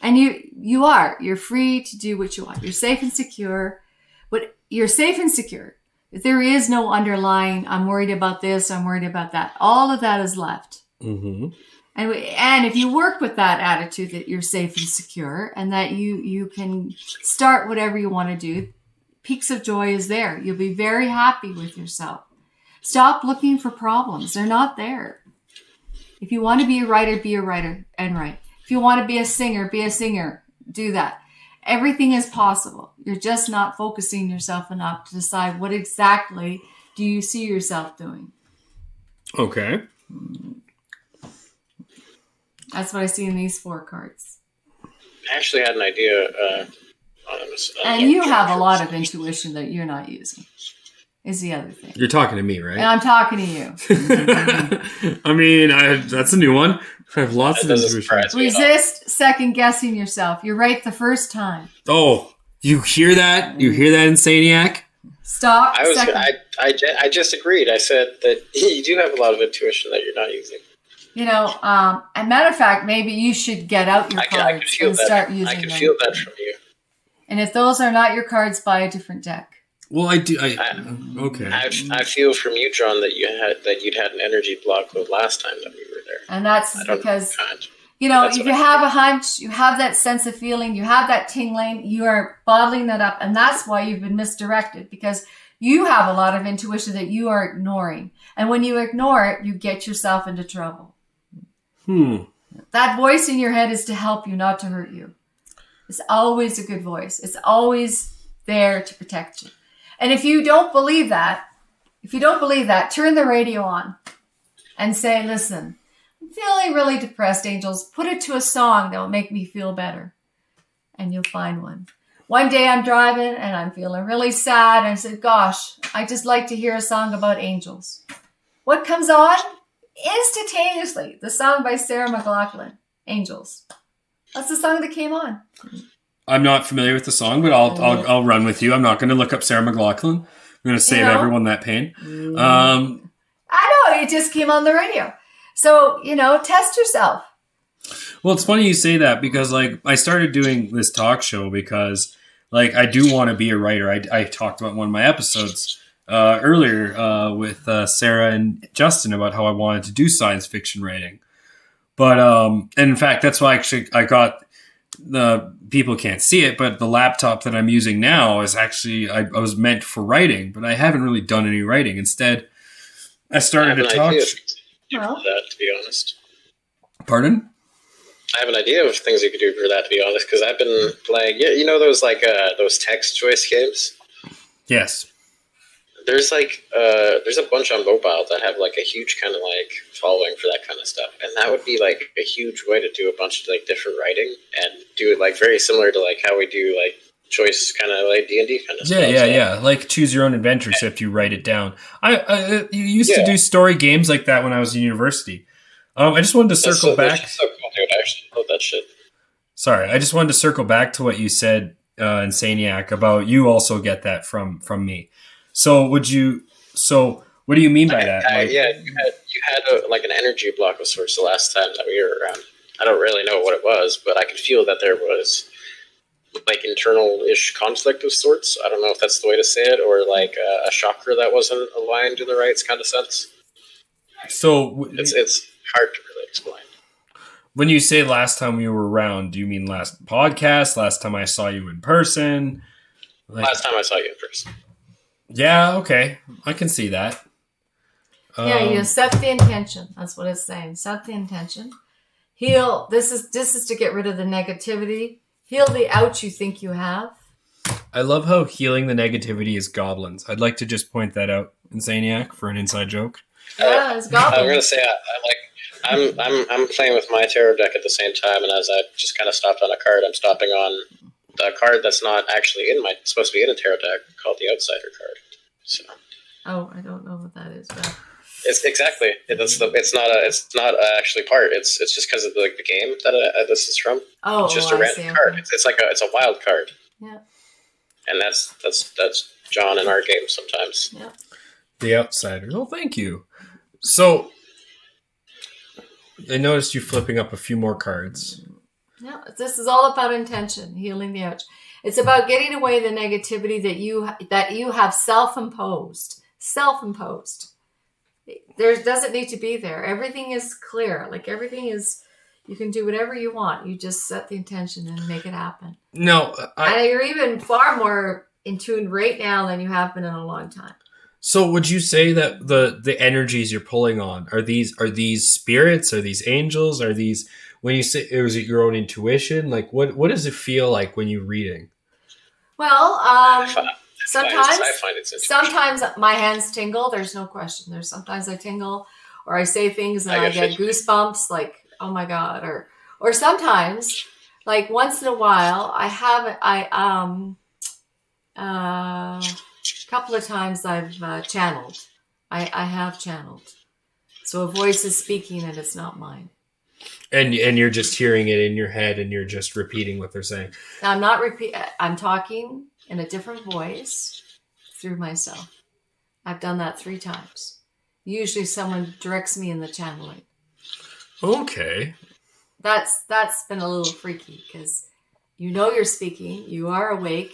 you're free to do what you want. You're safe and secure. But you're safe and secure. There is no underlying, I'm worried about this, I'm worried about that. All of that is left. Mm-hmm. And if you work with that attitude that you're safe and secure and that you can start whatever you want to do, peaks of joy is there. You'll be very happy with yourself. Stop looking for problems. They're not there. If you want to be a writer and write. If you want to be a singer, do that. Everything is possible. You're just not focusing yourself enough to decide what exactly do you see yourself doing. Okay. That's what I see in these 4 cards. I actually had an idea. And you have a lot of intuition that you're not using, is the other thing. You're talking to me, right? And I'm talking to you. I mean, that's a new one. I have lots of intuition. Resist second guessing yourself. You're right the first time. Oh, you hear that? You hear that, Insanieac? Stop. I just agreed. I said that you do have a lot of intuition that you're not using. A matter of fact, maybe you should get out your cards and start using them. I can feel that from you. And if those are not your cards, buy a different deck. Well, I do. Okay. I feel from you, John, that you'd had an energy block the last time that we were there. And that's because if you have a hunch, you have that sense of feeling, you have that tingling, you are bottling that up, and that's why you've been misdirected, because you have a lot of intuition that you are ignoring, and when you ignore it, you get yourself into trouble. That voice in your head is to help you, not to hurt you. It's always a good voice. It's always there to protect you. And if you don't believe that, turn the radio on and say, listen, I'm feeling really depressed, angels. Put it to a song that will make me feel better. And you'll find one. One day I'm driving and I'm feeling really sad. And I said, gosh, I just like to hear a song about angels. What comes on? Instantaneously, the song by Sarah McLachlan, Angels. That's the song that came on. I'm not familiar with the song, but I'll run with you. I'm not going to look up Sarah McLachlan. I'm going to save everyone that pain. I know, it just came on the radio. So, test yourself. Well, it's funny you say that because, I started doing this talk show because, I do want to be a writer. I talked about one of my episodes earlier with Sarah and Justin about how I wanted to do science fiction writing. But, and in fact, that's why I got the people can't see it, but the laptop that I'm using now is actually, I was meant for writing, but I haven't really done any writing. Instead, I started to talk. That, to be honest. Pardon? I have an idea of things you could do for that, to be honest, because I've been playing, those text choice games? Yes. There's there's a bunch on mobile that have a huge kind of following for that kind of stuff, and that would be a huge way to do a bunch of different writing and do it very similar to how we do choice kind of D&D kind of stuff. Yeah. Choose your own adventure, except you write it down. I used to do story games like that when I was in university. I just wanted to circle back. That's so cool, dude. I actually love that shit. Sorry, I just wanted to circle back to what you said, Insanieac, about you also get that from me. So what do you mean by that? You had an energy block of sorts the last time that we were around. I don't really know what it was, but I could feel that there was internal-ish conflict of sorts. I don't know if that's the way to say it, or a chakra that wasn't aligned to the right kind of sense. So it's hard to really explain. When you say last time we were around, do you mean last podcast? Last time I saw you in person? Last time I saw you in person. Yeah, okay. I can see that. Yeah, you set the intention. That's what it's saying. Set the intention. Heal. This is to get rid of the negativity. Heal the ouch you think you have. I love how healing the negativity is goblins. I'd like to just point that out, Insaniac, for an inside joke. Yeah, it's goblin. I'm gonna say I'm playing with my tarot deck at the same time, and as I just kind of stopped on a card, I'm stopping on the card that's not actually supposed to be in a tarot deck, called the Outsider card. So. Oh, I don't know what that is, but it's exactly. It's not actually part. It's just because of the game that this is from. Oh, it's just a random card. Okay. It's a wild card. Yeah. And that's John in our game sometimes. Yeah. The Outsider. Oh, thank you. So I noticed you flipping up a few more cards. Yeah, this is all about intention, healing the ouch. It's about getting away the negativity that you have self-imposed. Self-imposed. There doesn't need to be there. Everything is clear. Like everything is, you can do whatever you want. You just set the intention and make it happen. No, and you're even far more in tune right now than you have been in a long time. So would you say that the energies you're pulling on are these spirits? Are these angels? Are these, when you say, is it your own intuition? Like what does it feel like when you're reading? Well, sometimes my hands tingle. There's no question. There's sometimes I tingle, or I say things and I get goosebumps, like oh my god, or sometimes, like once in a while, a couple of times I've channeled. I have channeled. So a voice is speaking and it's not mine. And you're just hearing it in your head and you're just repeating what they're saying. Now, I'm talking in a different voice through myself. I've done that 3 times. Usually someone directs me in the channeling. Okay. That's been a little freaky because you're speaking, you are awake.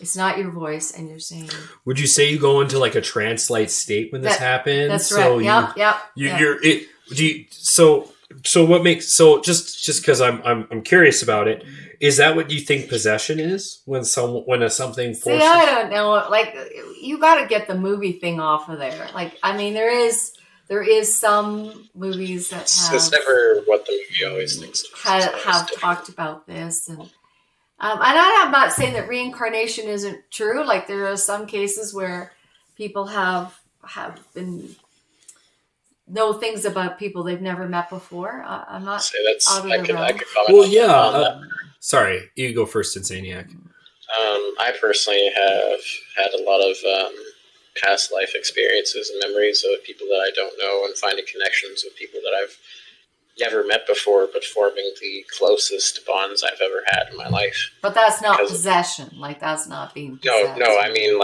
It's not your voice, and you're saying. Would you say you go into like a trance-like state when this happens? That's right. Yep. You're it. Do you, so what makes just because I'm curious about it, is that what you think possession is when something forces? See, I don't know. Like you got to get the movie thing off of there. Like I mean, there is some movies that have. It's never what the movie always thinks. Have talked about this and. And I'm not saying that reincarnation isn't true. Like there are some cases where people have been know things about people they've never met before. I'm not out of the realm. I could comment sorry, you go first, Insanieac. I personally have had a lot of past life experiences and memories of people that I don't know, and finding connections with people that I've never met before, but forming the closest bonds I've ever had in my life. But that's not possession. Like that's not being possessed. No. I mean,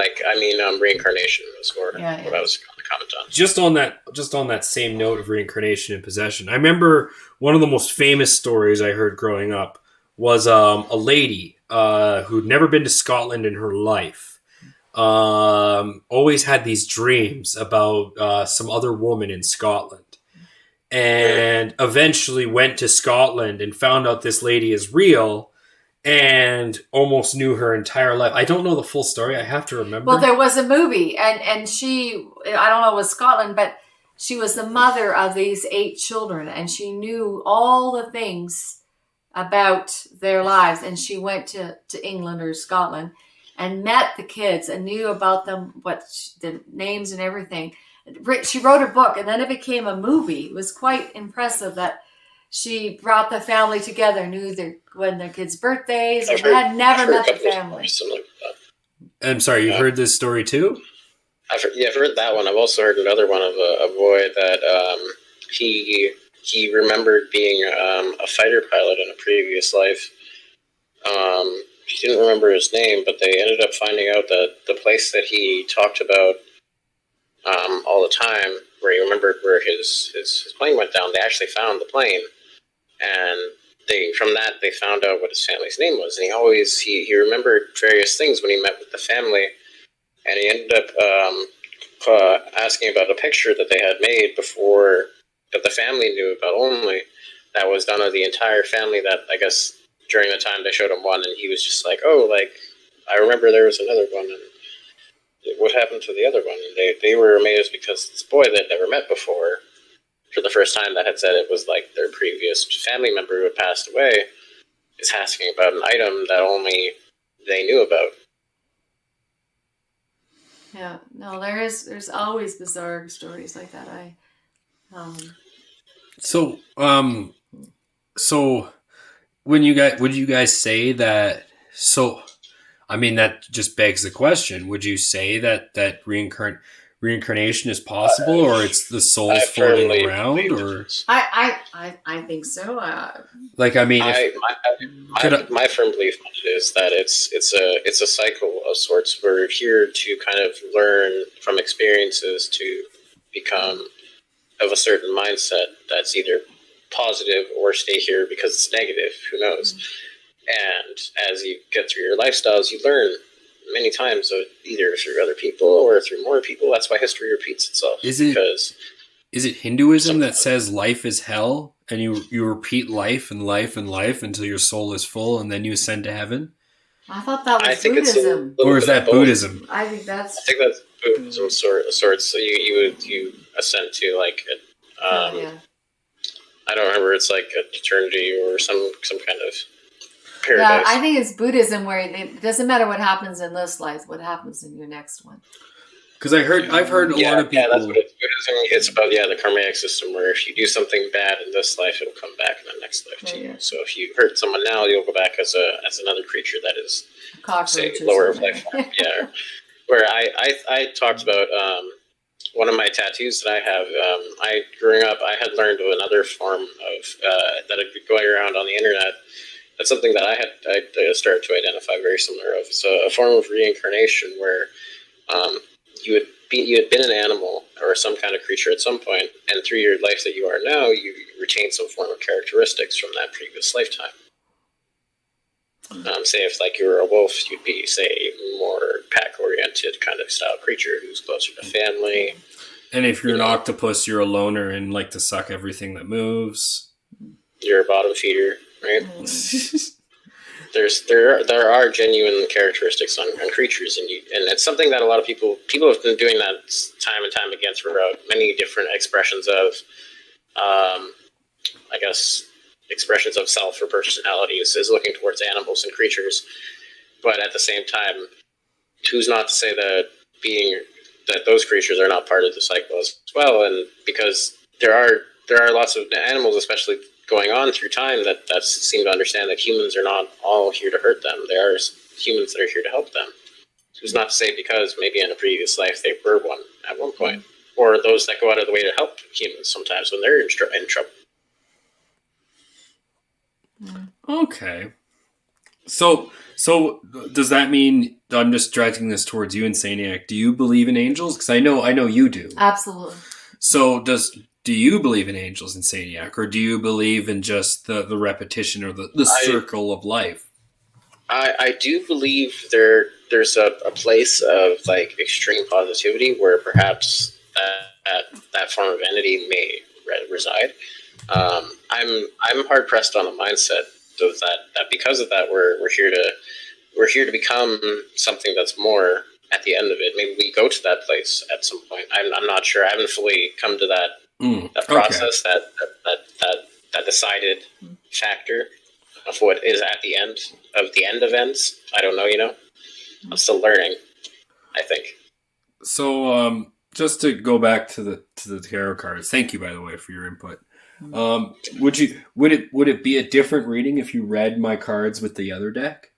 reincarnation was what I was going to comment on. Just on that same note of reincarnation and possession, I remember one of the most famous stories I heard growing up was a lady who'd never been to Scotland in her life. Always had these dreams about some other woman in Scotland. And eventually went to Scotland and found out this lady is real and almost knew her entire life. I don't know the full story. I have to remember. Well, there was a movie and she, I don't know, it was Scotland, but she was the mother of these 8 children and she knew all the things about their lives. And she went to England or Scotland and met the kids and knew about them, the names and everything. She wrote a book and then it became a movie. It was quite impressive that she brought the family together, knew when their kids' birthdays, and had never met the family. I'm sorry, you've heard this story too? I've heard that one. I've also heard another one of a boy that he remembered being a fighter pilot in a previous life. He didn't remember his name, but they ended up finding out that the place that he talked about all the time, where he remembered where his plane went down, they actually found the plane, and from that they found out what his family's name was. And he remembered various things when he met with the family, and he ended up asking about a picture that they had made before, that the family knew about only, that was done of the entire family, that I guess during the time they showed him one, and he was just like, oh, like I remember there was another one. And what happened to the other one? They were amazed because this boy they'd never met before, for the first time, that had said it was like their previous family member who had passed away, is asking about an item that only they knew about. Yeah, no, there's always bizarre stories like that. So would you guys say that? So, I mean, that just begs the question: would you say that reincarnation is possible, or it's the souls floating around, or? I think so. Like, I mean, my firm belief is that it's a cycle of sorts. We're here to kind of learn from experiences to become of a certain mindset that's either positive or stay here because it's negative. Who knows? And as you get through your lifestyles, you learn many times, either through other people or through more people. That's why history repeats itself. Is it Hinduism that says life is hell, and you repeat life and life and life until your soul is full, and then you ascend to heaven? I thought that was Buddhism. Or is that Buddhism? I think that's Buddhism sorts. So you ascend to like I don't remember. It's like a eternity or some kind of paradise. Yeah, I think it's Buddhism where it doesn't matter what happens in this life, what happens in your next one. Because I've heard a lot of people. Yeah, that's what Buddhism. It's about the karmic system, where if you do something bad in this life, it'll come back in the next life too. Yeah. So if you hurt someone now, you'll go back as another creature that is, say, lower of life form. Yeah. Where I talked about one of my tattoos that I have. Growing up, I had learned of another form of that had been going around on the internet. That's something that I started to identify very similar of. So a form of reincarnation where you had been an animal or some kind of creature at some point, and through your life that you are now, you retain some form of characteristics from that previous lifetime. Say if like you were a wolf, you'd be, say, more pack-oriented kind of style creature who's closer to family. And if you're an octopus, you're a loner and like to suck everything that moves. You're a bottom feeder, right? There are genuine characteristics on creatures, and it's something that a lot of people have been doing that time and time again throughout many different expressions of, I guess, expressions of self or personalities is looking towards animals and creatures. But at the same time, who's not to say that those creatures are not part of the cycle as well? And because there are lots of animals, especially going on through time, that seem to understand that humans are not all here to hurt them. There are humans that are here to help them. Who's not to say because maybe in a previous life they were one at one point, or those that go out of the way to help humans sometimes when they're in trouble. Okay. So does that mean, I'm just directing this towards you, Insanieac, do you believe in angels? Because I know you do. Absolutely. So do you believe in angels, Insanieac, or do you believe in just the repetition or the circle of life? I do believe there's a place of like extreme positivity where perhaps that form of entity may reside. I'm hard pressed on the mindset of that because of that we're here to become something that's more at the end of it. Maybe we go to that place at some point. I'm not sure. I haven't fully come to that process, okay. that decided factor of what is at the end of ends. I don't know. I'm still learning, I think. So just to go back to the tarot cards. Thank you, by the way, for your input. Would it be a different reading if you read my cards with the other deck?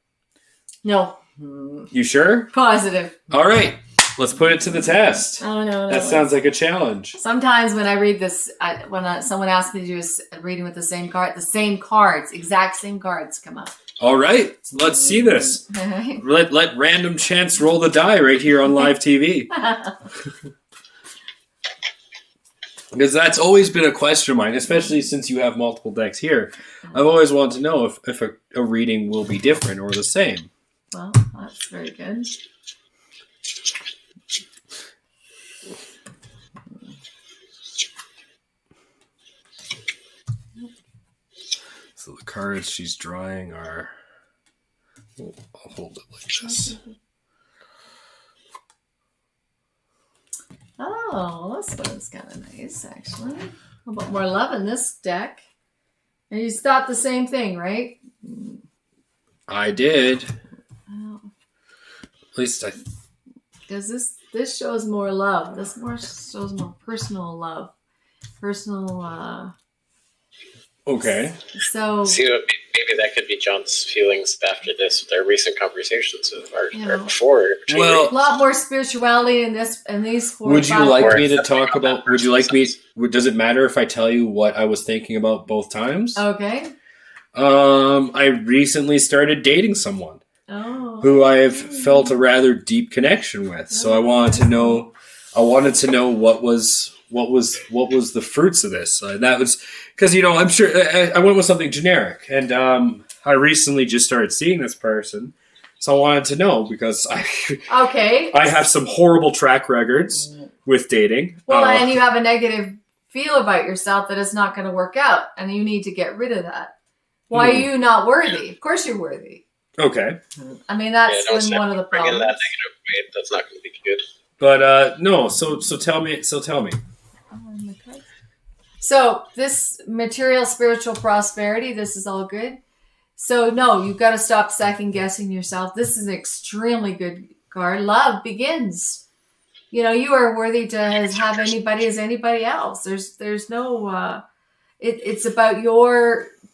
No. You sure? Positive. All right. Let's put it to the test. Oh, no. That sounds like a challenge. Sometimes when I read this, when someone asks me to do a reading with the same cards, exact same cards come up. All right. Let's see this. Let random chance roll the die right here on live TV. Because that's always been a question of mine, especially since you have multiple decks here. I've always wanted to know if a reading will be different or the same. Well, that's very good. So the cards she's drawing are... I'll hold it like this. Oh, this one's kind of nice, actually. A little bit more love in this deck. And you thought the same thing, right? I did. Oh. At least I... Because this shows more love. This more shows more personal love. Personal, Okay. So... See, maybe that could be John's feelings after this, their recent conversations or before. Well, a lot more spirituality in these 4. Would you like me to talk about... Would you like me... Does it matter if I tell you what I was thinking about both times? Okay. I recently started dating someone who I've felt a rather deep connection with. So I wanted to know what was the fruits of this. That was because I'm sure I went with something generic, and I recently just started seeing this person, so I wanted to know because I have some horrible track records with dating. Well, and you have a negative feel about yourself that it's not going to work out, and you need to get rid of that. Why are you not worthy? Of course you're worthy. Okay. I mean, that's one of the problems. That negative weight, that's not going to be good. But no, so tell me. So this material, spiritual prosperity, this is all good. So no, you've got to stop second guessing yourself. This is an extremely good card. Love begins. You are worthy to have anybody as anybody else. There's no. It's about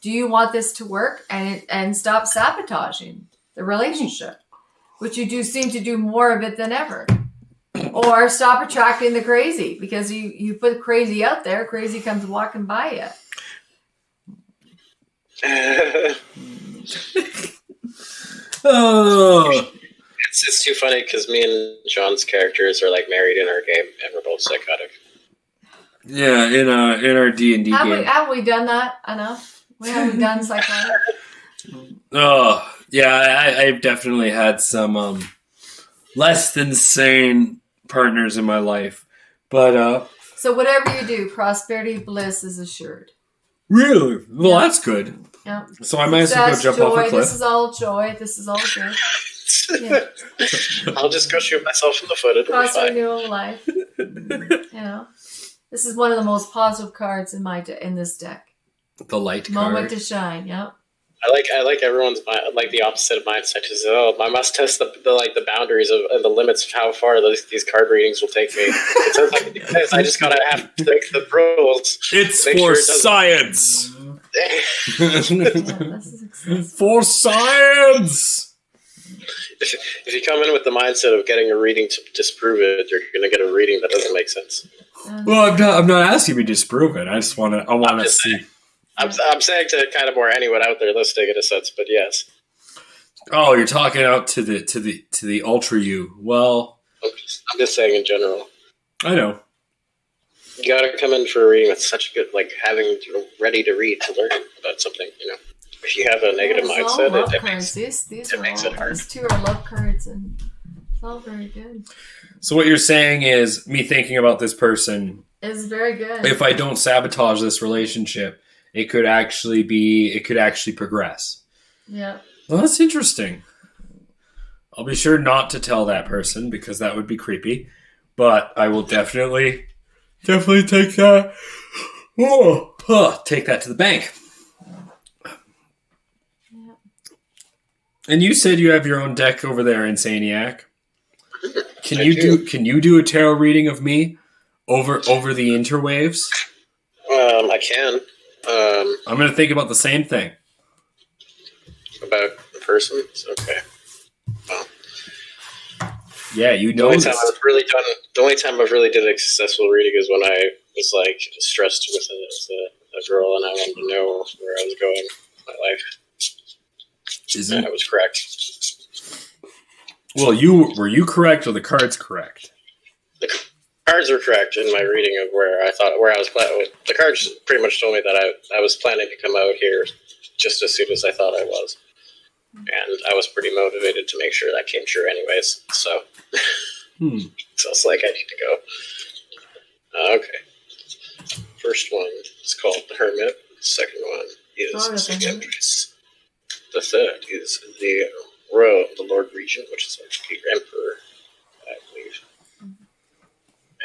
do you want this to work and stop sabotaging the relationship, which you do seem to do more of it than ever. Or stop attracting the crazy, because you put crazy out there, crazy comes walking by you. Oh. It's too funny because me and John's characters are like married in our game, and we're both psychotic. Yeah, in our D&D game. Have we done that enough? Have we done psychotic? Oh, yeah, I've definitely had some less than sane partners in my life. But so whatever you do, prosperity, bliss is assured. Really? Well, that's good. Yeah. So I might as well go jump off a cliff. This is all joy. This is all good. Yeah. I'll just go shoot myself in the foot. It'll be fine. Renewal life. This is one of the most positive cards in this deck. The light card. Moment to shine. Yep. I like everyone's like the opposite of mindset is I must test the boundaries of and the limits of how far these card readings will take me. It sounds like this. I just gotta have to make the rules. It's for science. For science. If you come in with the mindset of getting a reading to disprove it, you're going to get a reading that doesn't make sense. Well, I'm not asking you to disprove it. I just want to see. Saying. I'm saying to kind of more anyone out there listening in a sense, but yes. Oh, you're talking out to the ultra you. Well, I'm just saying in general. I know. You got to come in for a reading with such a good, like having ready to read to learn about something. If you have a negative mindset, it makes it hard. These 2 are love cards, and it's all very good. So what you're saying is me thinking about this person is very good. If I don't sabotage this relationship, it could actually progress. Yeah. Well, that's interesting. I'll be sure not to tell that person because that would be creepy. But I will definitely take that. Take that to the bank. And you said you have your own deck over there, Insanieac. Can you do a tarot reading of me over the interwaves? I can. I'm going to think about the same thing. About the person? Okay. Well. Yeah, you know. The only time I've really did a successful reading is when I was like stressed with a girl and I wanted to know where I was going with my life. And I was correct. Well, were you correct or the cards correct? The cards were correct in my reading of where I was planning. The cards pretty much told me that I was planning to come out here just as soon as I thought I was. And I was pretty motivated to make sure that came true anyways. So, so it's like I need to go. Okay. First one is called The Hermit. The second one is Secondary. The third is the Royal, the Lord Regent, which is the Emperor, I believe.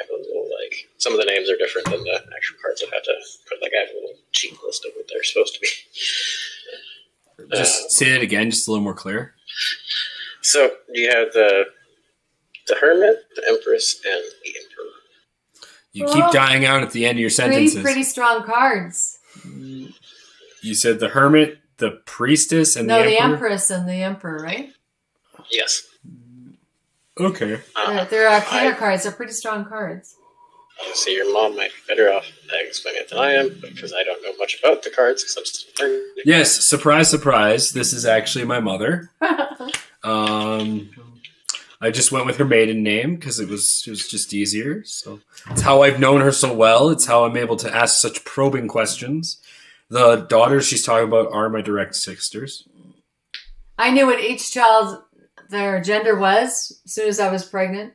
have a little, like, some of the names are different than the actual cards. I've had to put, like, I have a little cheat list of what they're supposed to be. Just say it again, just a little more clear. So you have the Hermit, the Empress, and the Emperor. You keep dying out at the end of your sentences. Pretty strong cards. You said the Hermit, the Priestess, and the Emperor? No, the Empress and the Emperor, right? Yes. Okay. They're Arcana cards. They're pretty strong cards. So your mom might be better off explaining it than I am, because I don't know much about the cards, because I'm still learning. Yes, surprise, surprise. This is actually my mother. I just went with her maiden name because it was just easier. So it's how I've known her so well. It's how I'm able to ask such probing questions. The daughters she's talking about are my direct sisters. I knew what each child, their gender was as soon as I was pregnant.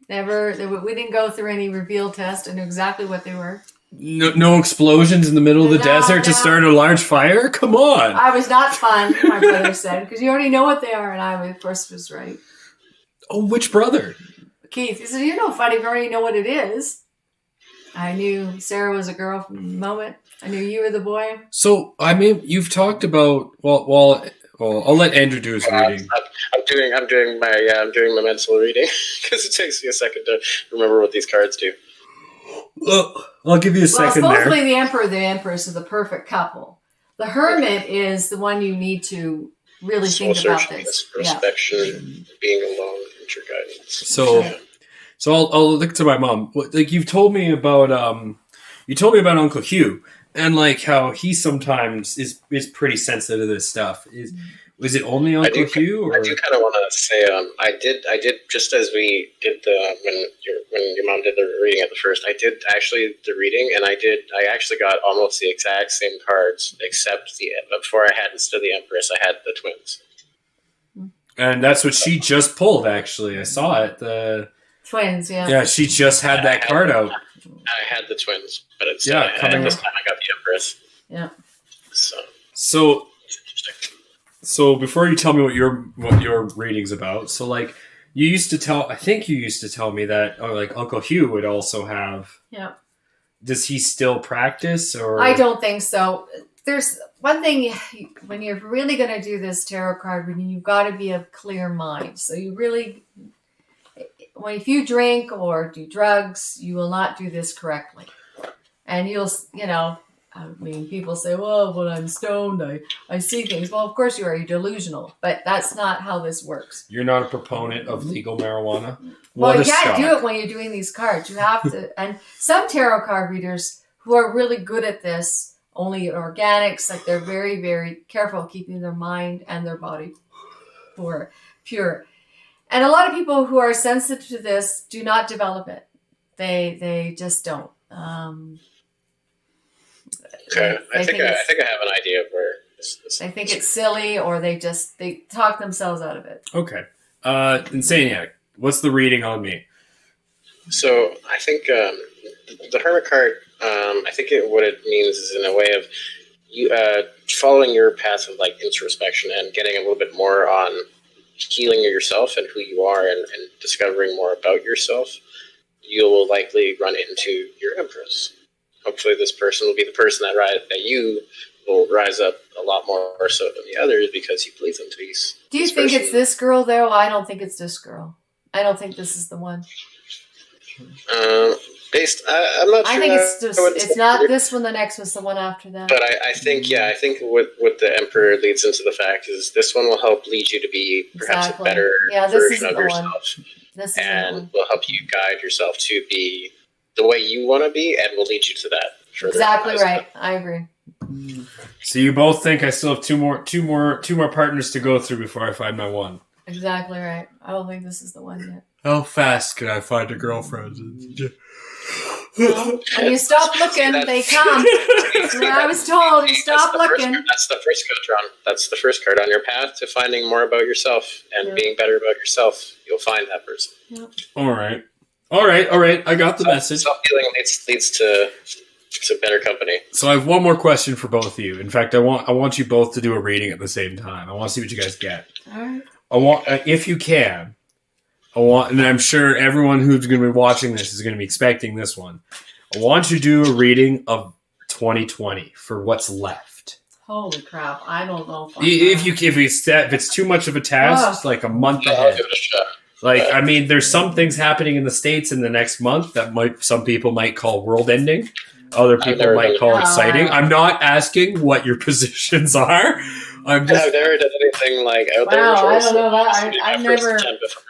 We didn't go through any reveal test. I knew exactly what they were. No explosions in the middle of the desert to start a large fire? Come on. I was not fun, my brother said, because you already know what they are, and I, of course, was right. Oh, which brother? Keith. He said, you're no fun if you already know what it is. I knew Sarah was a girl from the moment. I knew you were the boy. So, I mean, you've talked about, well, I'll let Andrew do his reading. I'm doing my mental reading, because it takes me a second to remember what these cards do. Well, I'll give you a second supposedly there. the Emperor, the Empress are the perfect couple. The Hermit is the one you need to really think about this. Introspection, being alone, inner guidance. So I'll look to my mom. Like you've told me about Uncle Hugh, and like how he sometimes is pretty sensitive to this stuff. Was it only Uncle Hugh? Or? I do kind of want to say I did just as we did when your mom did the reading at the first. I did actually the reading, and I actually got almost the exact same cards, except before I had, instead of the Empress, I had the twins. And that's what she just pulled. Actually, I saw it. The twins, yeah. Yeah, she just had that card out. I had the twins, but it's this time I got the Empress. Yeah. So. So before you tell me what your reading's about, so like I think you used to tell me that like Uncle Hugh would also have. Yeah. Does he still practice or? I don't think so. There's one thing when you're really going to do this tarot card reading, you've got to be of clear mind. So you really, if you drink or do drugs, you will not do this correctly, and I mean, people say, well, when I'm stoned, I see things. Well, of course you are. You're delusional. But that's not how this works. You're not a proponent of legal marijuana? Well, you can't do it when you're doing these cards. You have to. And some tarot card readers who are really good at this, only organics, like they're very, very careful keeping their mind and their body pure. And a lot of people who are sensitive to this do not develop it. They just don't. Okay, I think I have an idea of where this they think it's silly, or they talk themselves out of it. Okay. Insanieac, what's the reading on me? So I think the Hermit card, I think what it means is in a way of you following your path of like introspection and getting a little bit more on healing yourself and who you are and discovering more about yourself. You will likely run into your Empress. Hopefully this person will be the person that you will rise up a lot more so than the others because you believe them to be. Do you think it's this girl, though? I don't think it's this girl. I don't think this is the one. I'm not sure. I think it's not this one. The next one's the one after that. But I think what the Emperor leads into the fact is this one will help lead you to be perhaps a better version of yourself. And will help you guide yourself to be the way you want to be, and will lead you to that. Exactly right. I agree. So you both think I still have two more partners to go through before I find my one. Exactly right. I don't think this is the one yet. How fast can I find a girlfriend? Well, when you stop looking, they come. I was told you stop looking. That's the first card, Ron. That's the first card on your path to finding more about yourself and being better about yourself. You'll find that person. Yep. All right. I got the message. Self-healing leads to better company. So I have one more question for both of you. In fact, I want you both to do a reading at the same time. I want to see what you guys get. All right. I want, if you can, and I'm sure everyone who's going to be watching this is going to be expecting this one. I want you to do a reading of 2020 for what's left. Holy crap! I don't know if it's too much of a task, like a month ahead. I'll give it a shot. Like, I mean, there's some things happening in the States in the next month that some people might call world ending. Other people might call exciting. I'm not asking what your positions are. I've never done anything like out there. Wow, I don't know that. I've never.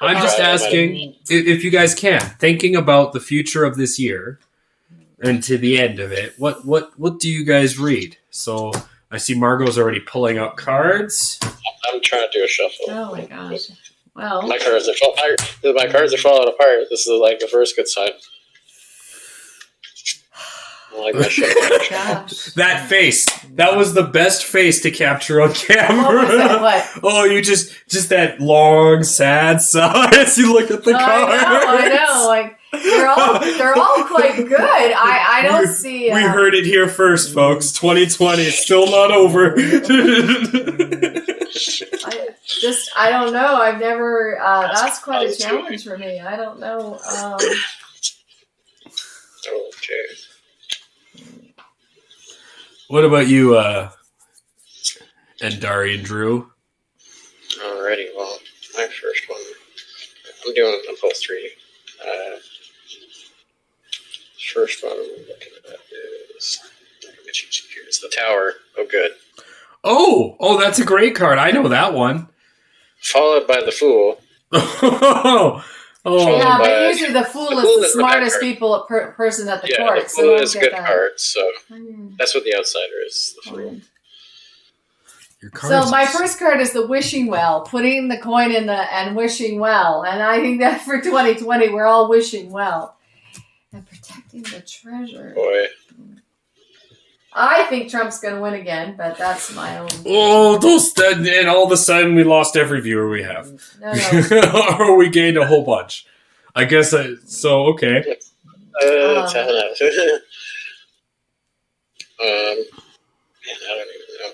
I'm just asking if you guys can, thinking about the future of this year and to the end of it. What do you guys read? So I see Margot's already pulling out cards. I'm trying to do a shuffle. Oh my gosh! Well, my cards are falling apart. This is like the first good sign. I like my shuffle. That face. That was the best face to capture on camera. What? Oh, you just that long, sad sigh as you look at the cards. I know. Like they're all quite good. I don't see. We heard it here first, folks. 2020 is still not over. I don't know. I've never. That's quite a challenge for me. I don't know. Okay. What about you, and Dari and Drew? Alrighty, well, my first one. I'm doing upholstery. First one I'm looking at is the Tower. Oh, good. Oh, that's a great card. I know that one. Followed by the Fool. Yeah, but usually the Fool is the smartest person at the court. The Fool is a good card, so that's what the outsider is. The Fool. So my first card is the Wishing Well, putting the coin in and wishing well. And I think that for 2020, we're all wishing well. And protecting the treasure. Boy. I think Trump's going to win again, but that's my own. Oh, and all of a sudden we lost every viewer we have. No. Or we gained a whole bunch. I guess so, okay. Man, I don't even know.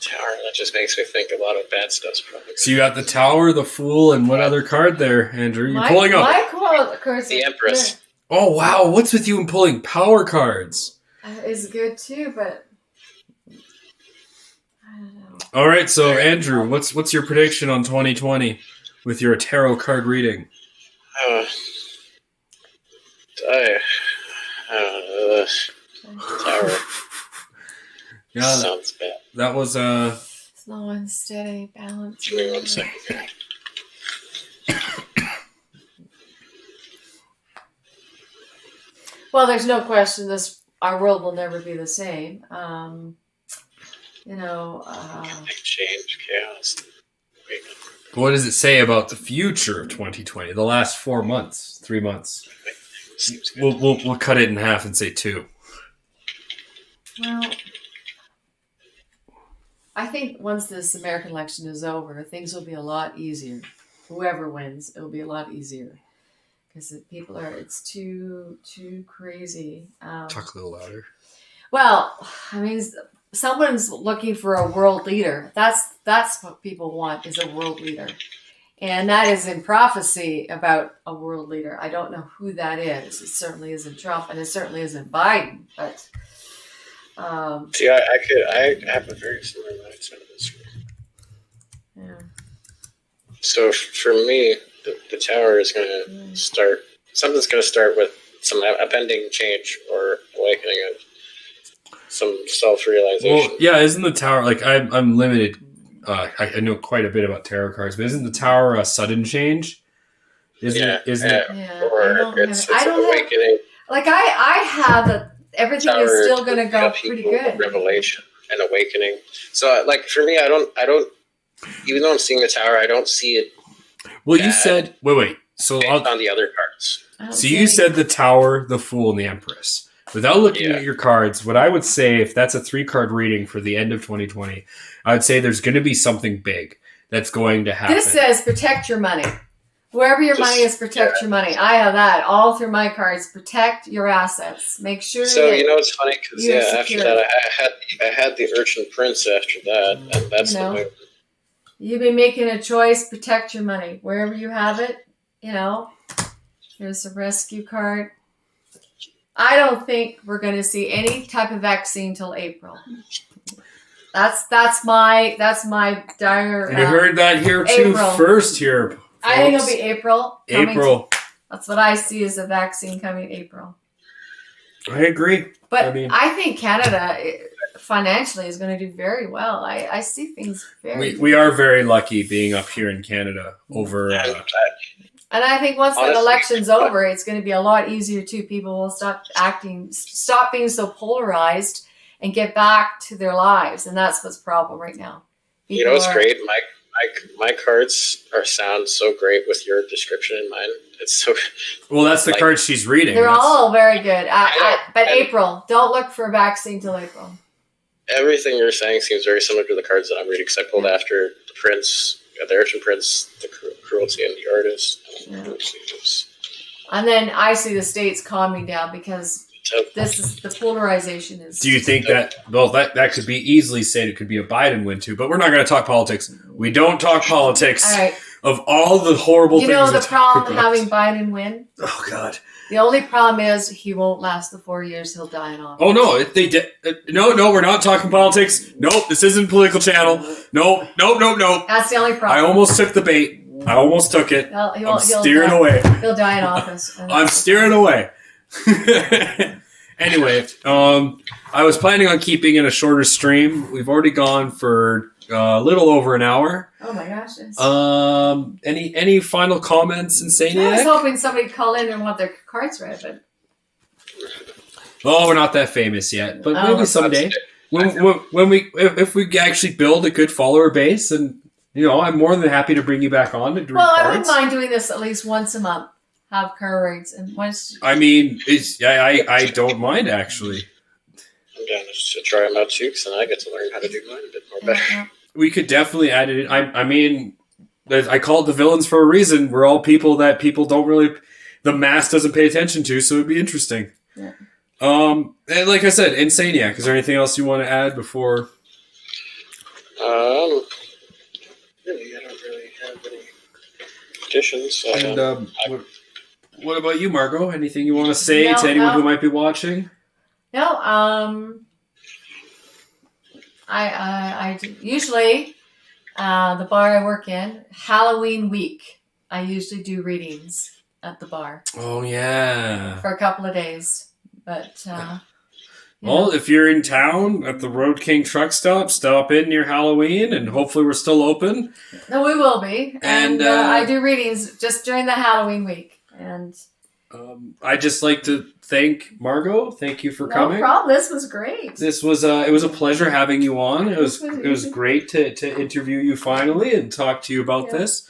Tower, that just makes me think a lot of bad stuff's probably. So you got the Tower, the Fool, and what other card there, Andrew? You're pulling up. The Empress. Oh, wow. What's with you in pulling power cards? Is good too, but I don't know. All right, so Andrew, what's your prediction on 2020 with your tarot card reading? Tower. Yeah, sounds bad. That was slow and steady balance. Give me 1 second. Well, there's no question our world will never be the same. Change, chaos. What does it say about the future of 2020? The last 3 months. We'll cut it in half and say 2. Well, I think once this American election is over, things will be a lot easier. Whoever wins, it will be a lot easier. Because it's too crazy. Talk a little louder. Well, I mean, someone's looking for a world leader. That's what people want, is a world leader. And that is in prophecy about a world leader. I don't know who that is. It certainly isn't Trump, and it certainly isn't Biden. But see, I have a very similar mindset of this. Yeah. So for me, the Tower is going to start. Something's going to start with some appending change or awakening of some self-realization. Well, yeah, isn't the Tower like I'm limited? I know quite a bit about tarot cards, but isn't the Tower a sudden change? Isn't it? Yeah. Or it's awakening. Like I have everything Tower is still going to go pretty good. Revelation and awakening. So, like for me, I don't. Even though I'm seeing the Tower, I don't see it. Well, you said wait. So on the other cards. So you said the Tower, the Fool, and the Empress. Without looking at your cards, what I would say, if that's a 3-card reading for the end of 2020, I would say there's going to be something big that's going to happen. This says protect your money. Wherever your money is, protect your money. I have that all through my cards. Protect your assets. Make sure. So it's funny because after that I had the Urchin Prince after that, and that's the move. You've been making a choice. Protect your money wherever you have it. Here's a rescue card. I don't think we're going to see any type of vaccine till April. That's my dire. You heard that here too first here. Folks. I think it'll be April. April. That's what I see as a vaccine coming April. I agree. But I think Canada financially is going to do very well. I see things very. We are very lucky being up here in Canada over. And I think once the election's over, it's going to be a lot easier too. People will stop being so polarized, and get back to their lives. And that's what's the problem right now. You know what's great? My cards sound so great with your description in mind. It's so well. That's the cards she's reading. They're all very good. But April, don't look for a vaccine till April. Everything you're saying seems very similar to the cards that I'm reading. Because I pulled after the Prince, the Urchin Prince, the Cruelty, and the Artist. And then I see the states calming down because this is the polarization is. Do you think that that could be easily said it could be a Biden win too? But we're not going to talk politics. We don't talk politics. All right. Of all the horrible things. You know the problem having Biden win? Oh God. The only problem is he won't last the 4 years. He'll die in office. Oh no! If they did, no, we're not talking politics. Nope, this isn't a political channel. Nope. That's the only problem. I almost took the bait. I almost took it. I'm steering away. He'll die in office. I'm steering away. Anyway, I was planning on keeping it a shorter stream. We've already gone for a little over an hour. Oh my gosh! Any final comments, Insanieac? I was hoping somebody'd call in and want their cards read, but we're not that famous yet. But maybe someday, if we actually build a good follower base, and I'm more than happy to bring you back on to do. Well, I wouldn't mind doing this at least once a month. Have cards and once. I mean, I don't mind actually. I'm down to try them out too, because then I get to learn how to do mine a bit more better. Yeah. We could definitely add it in. I mean, I call it the villains for a reason. We're all people that people don't really, the mass doesn't pay attention to, so it'd be interesting. Yeah. And like I said, Insanieac, is there anything else you want to add before? Really, I don't really have any additions. And what about you, Margot? Anything you want to say to anyone who might be watching? No, I usually the bar I work in, Halloween week, I usually do readings at the bar. Oh yeah, for a couple of days. But if you're in town at the Road King truck stop in near Halloween, and hopefully we're still open. No, we will be, and I do readings just during the Halloween week. And I'd just like to thank Margot. Thank you for coming. No problem. This was great. This was it was a pleasure having you on. It was great to interview you finally and talk to you about this.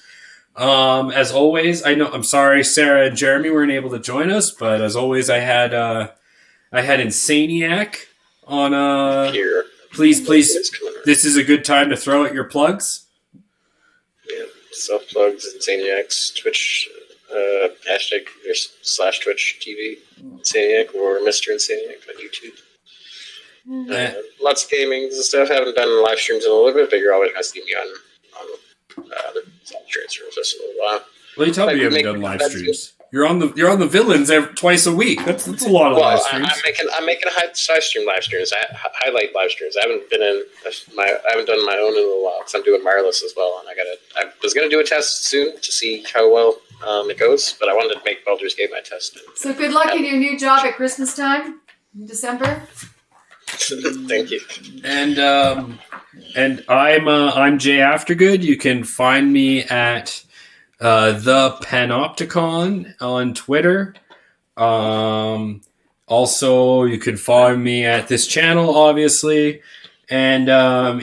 As always, I'm sorry Sarah and Jeremy weren't able to join us, but as always I had Insanieac on here. Please this is a good time to throw out your plugs. Yeah, self plugs, Insanieac's Twitch hashtag / Twitch TV Insanieac or Mr. Insanieac on YouTube. Lots of gaming and stuff. Haven't done live streams in a little bit, but you're always going to see me on the transfers this in a little while. Well, you tell me you haven't done live streams. You're on the villains twice a week. That's a lot of live streams. I'm making live streams. Highlight live streams. I haven't done my own in a little while because I'm doing wireless as well, and I was gonna do a test soon to see how well it goes, but I wanted to make Baldur's Gate my test. So good luck in your new job at Christmas time in December. Thank you. And I'm Jay Aftergood. You can find me at the Panopticon on Twitter. Also, you can follow me at this channel, obviously. And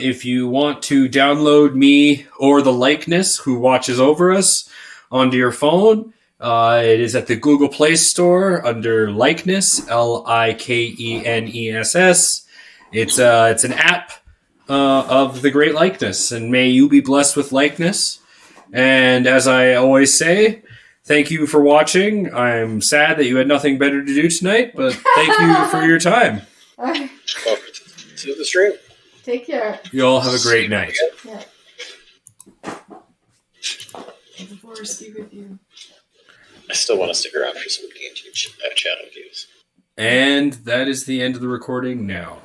if you want to download me or the likeness who watches over us onto your phone, it is at the Google Play Store under Likeness, LIKENESS. It's an app of the great likeness, and may you be blessed with likeness. And as I always say, thank you for watching. I'm sad that you had nothing better to do tonight, but thank you for your time. Welcome to the stream. Take care. You all have a great night. Yeah. Force be with you. I still want to stick around for some D&D chat with you. And that is the end of the recording now.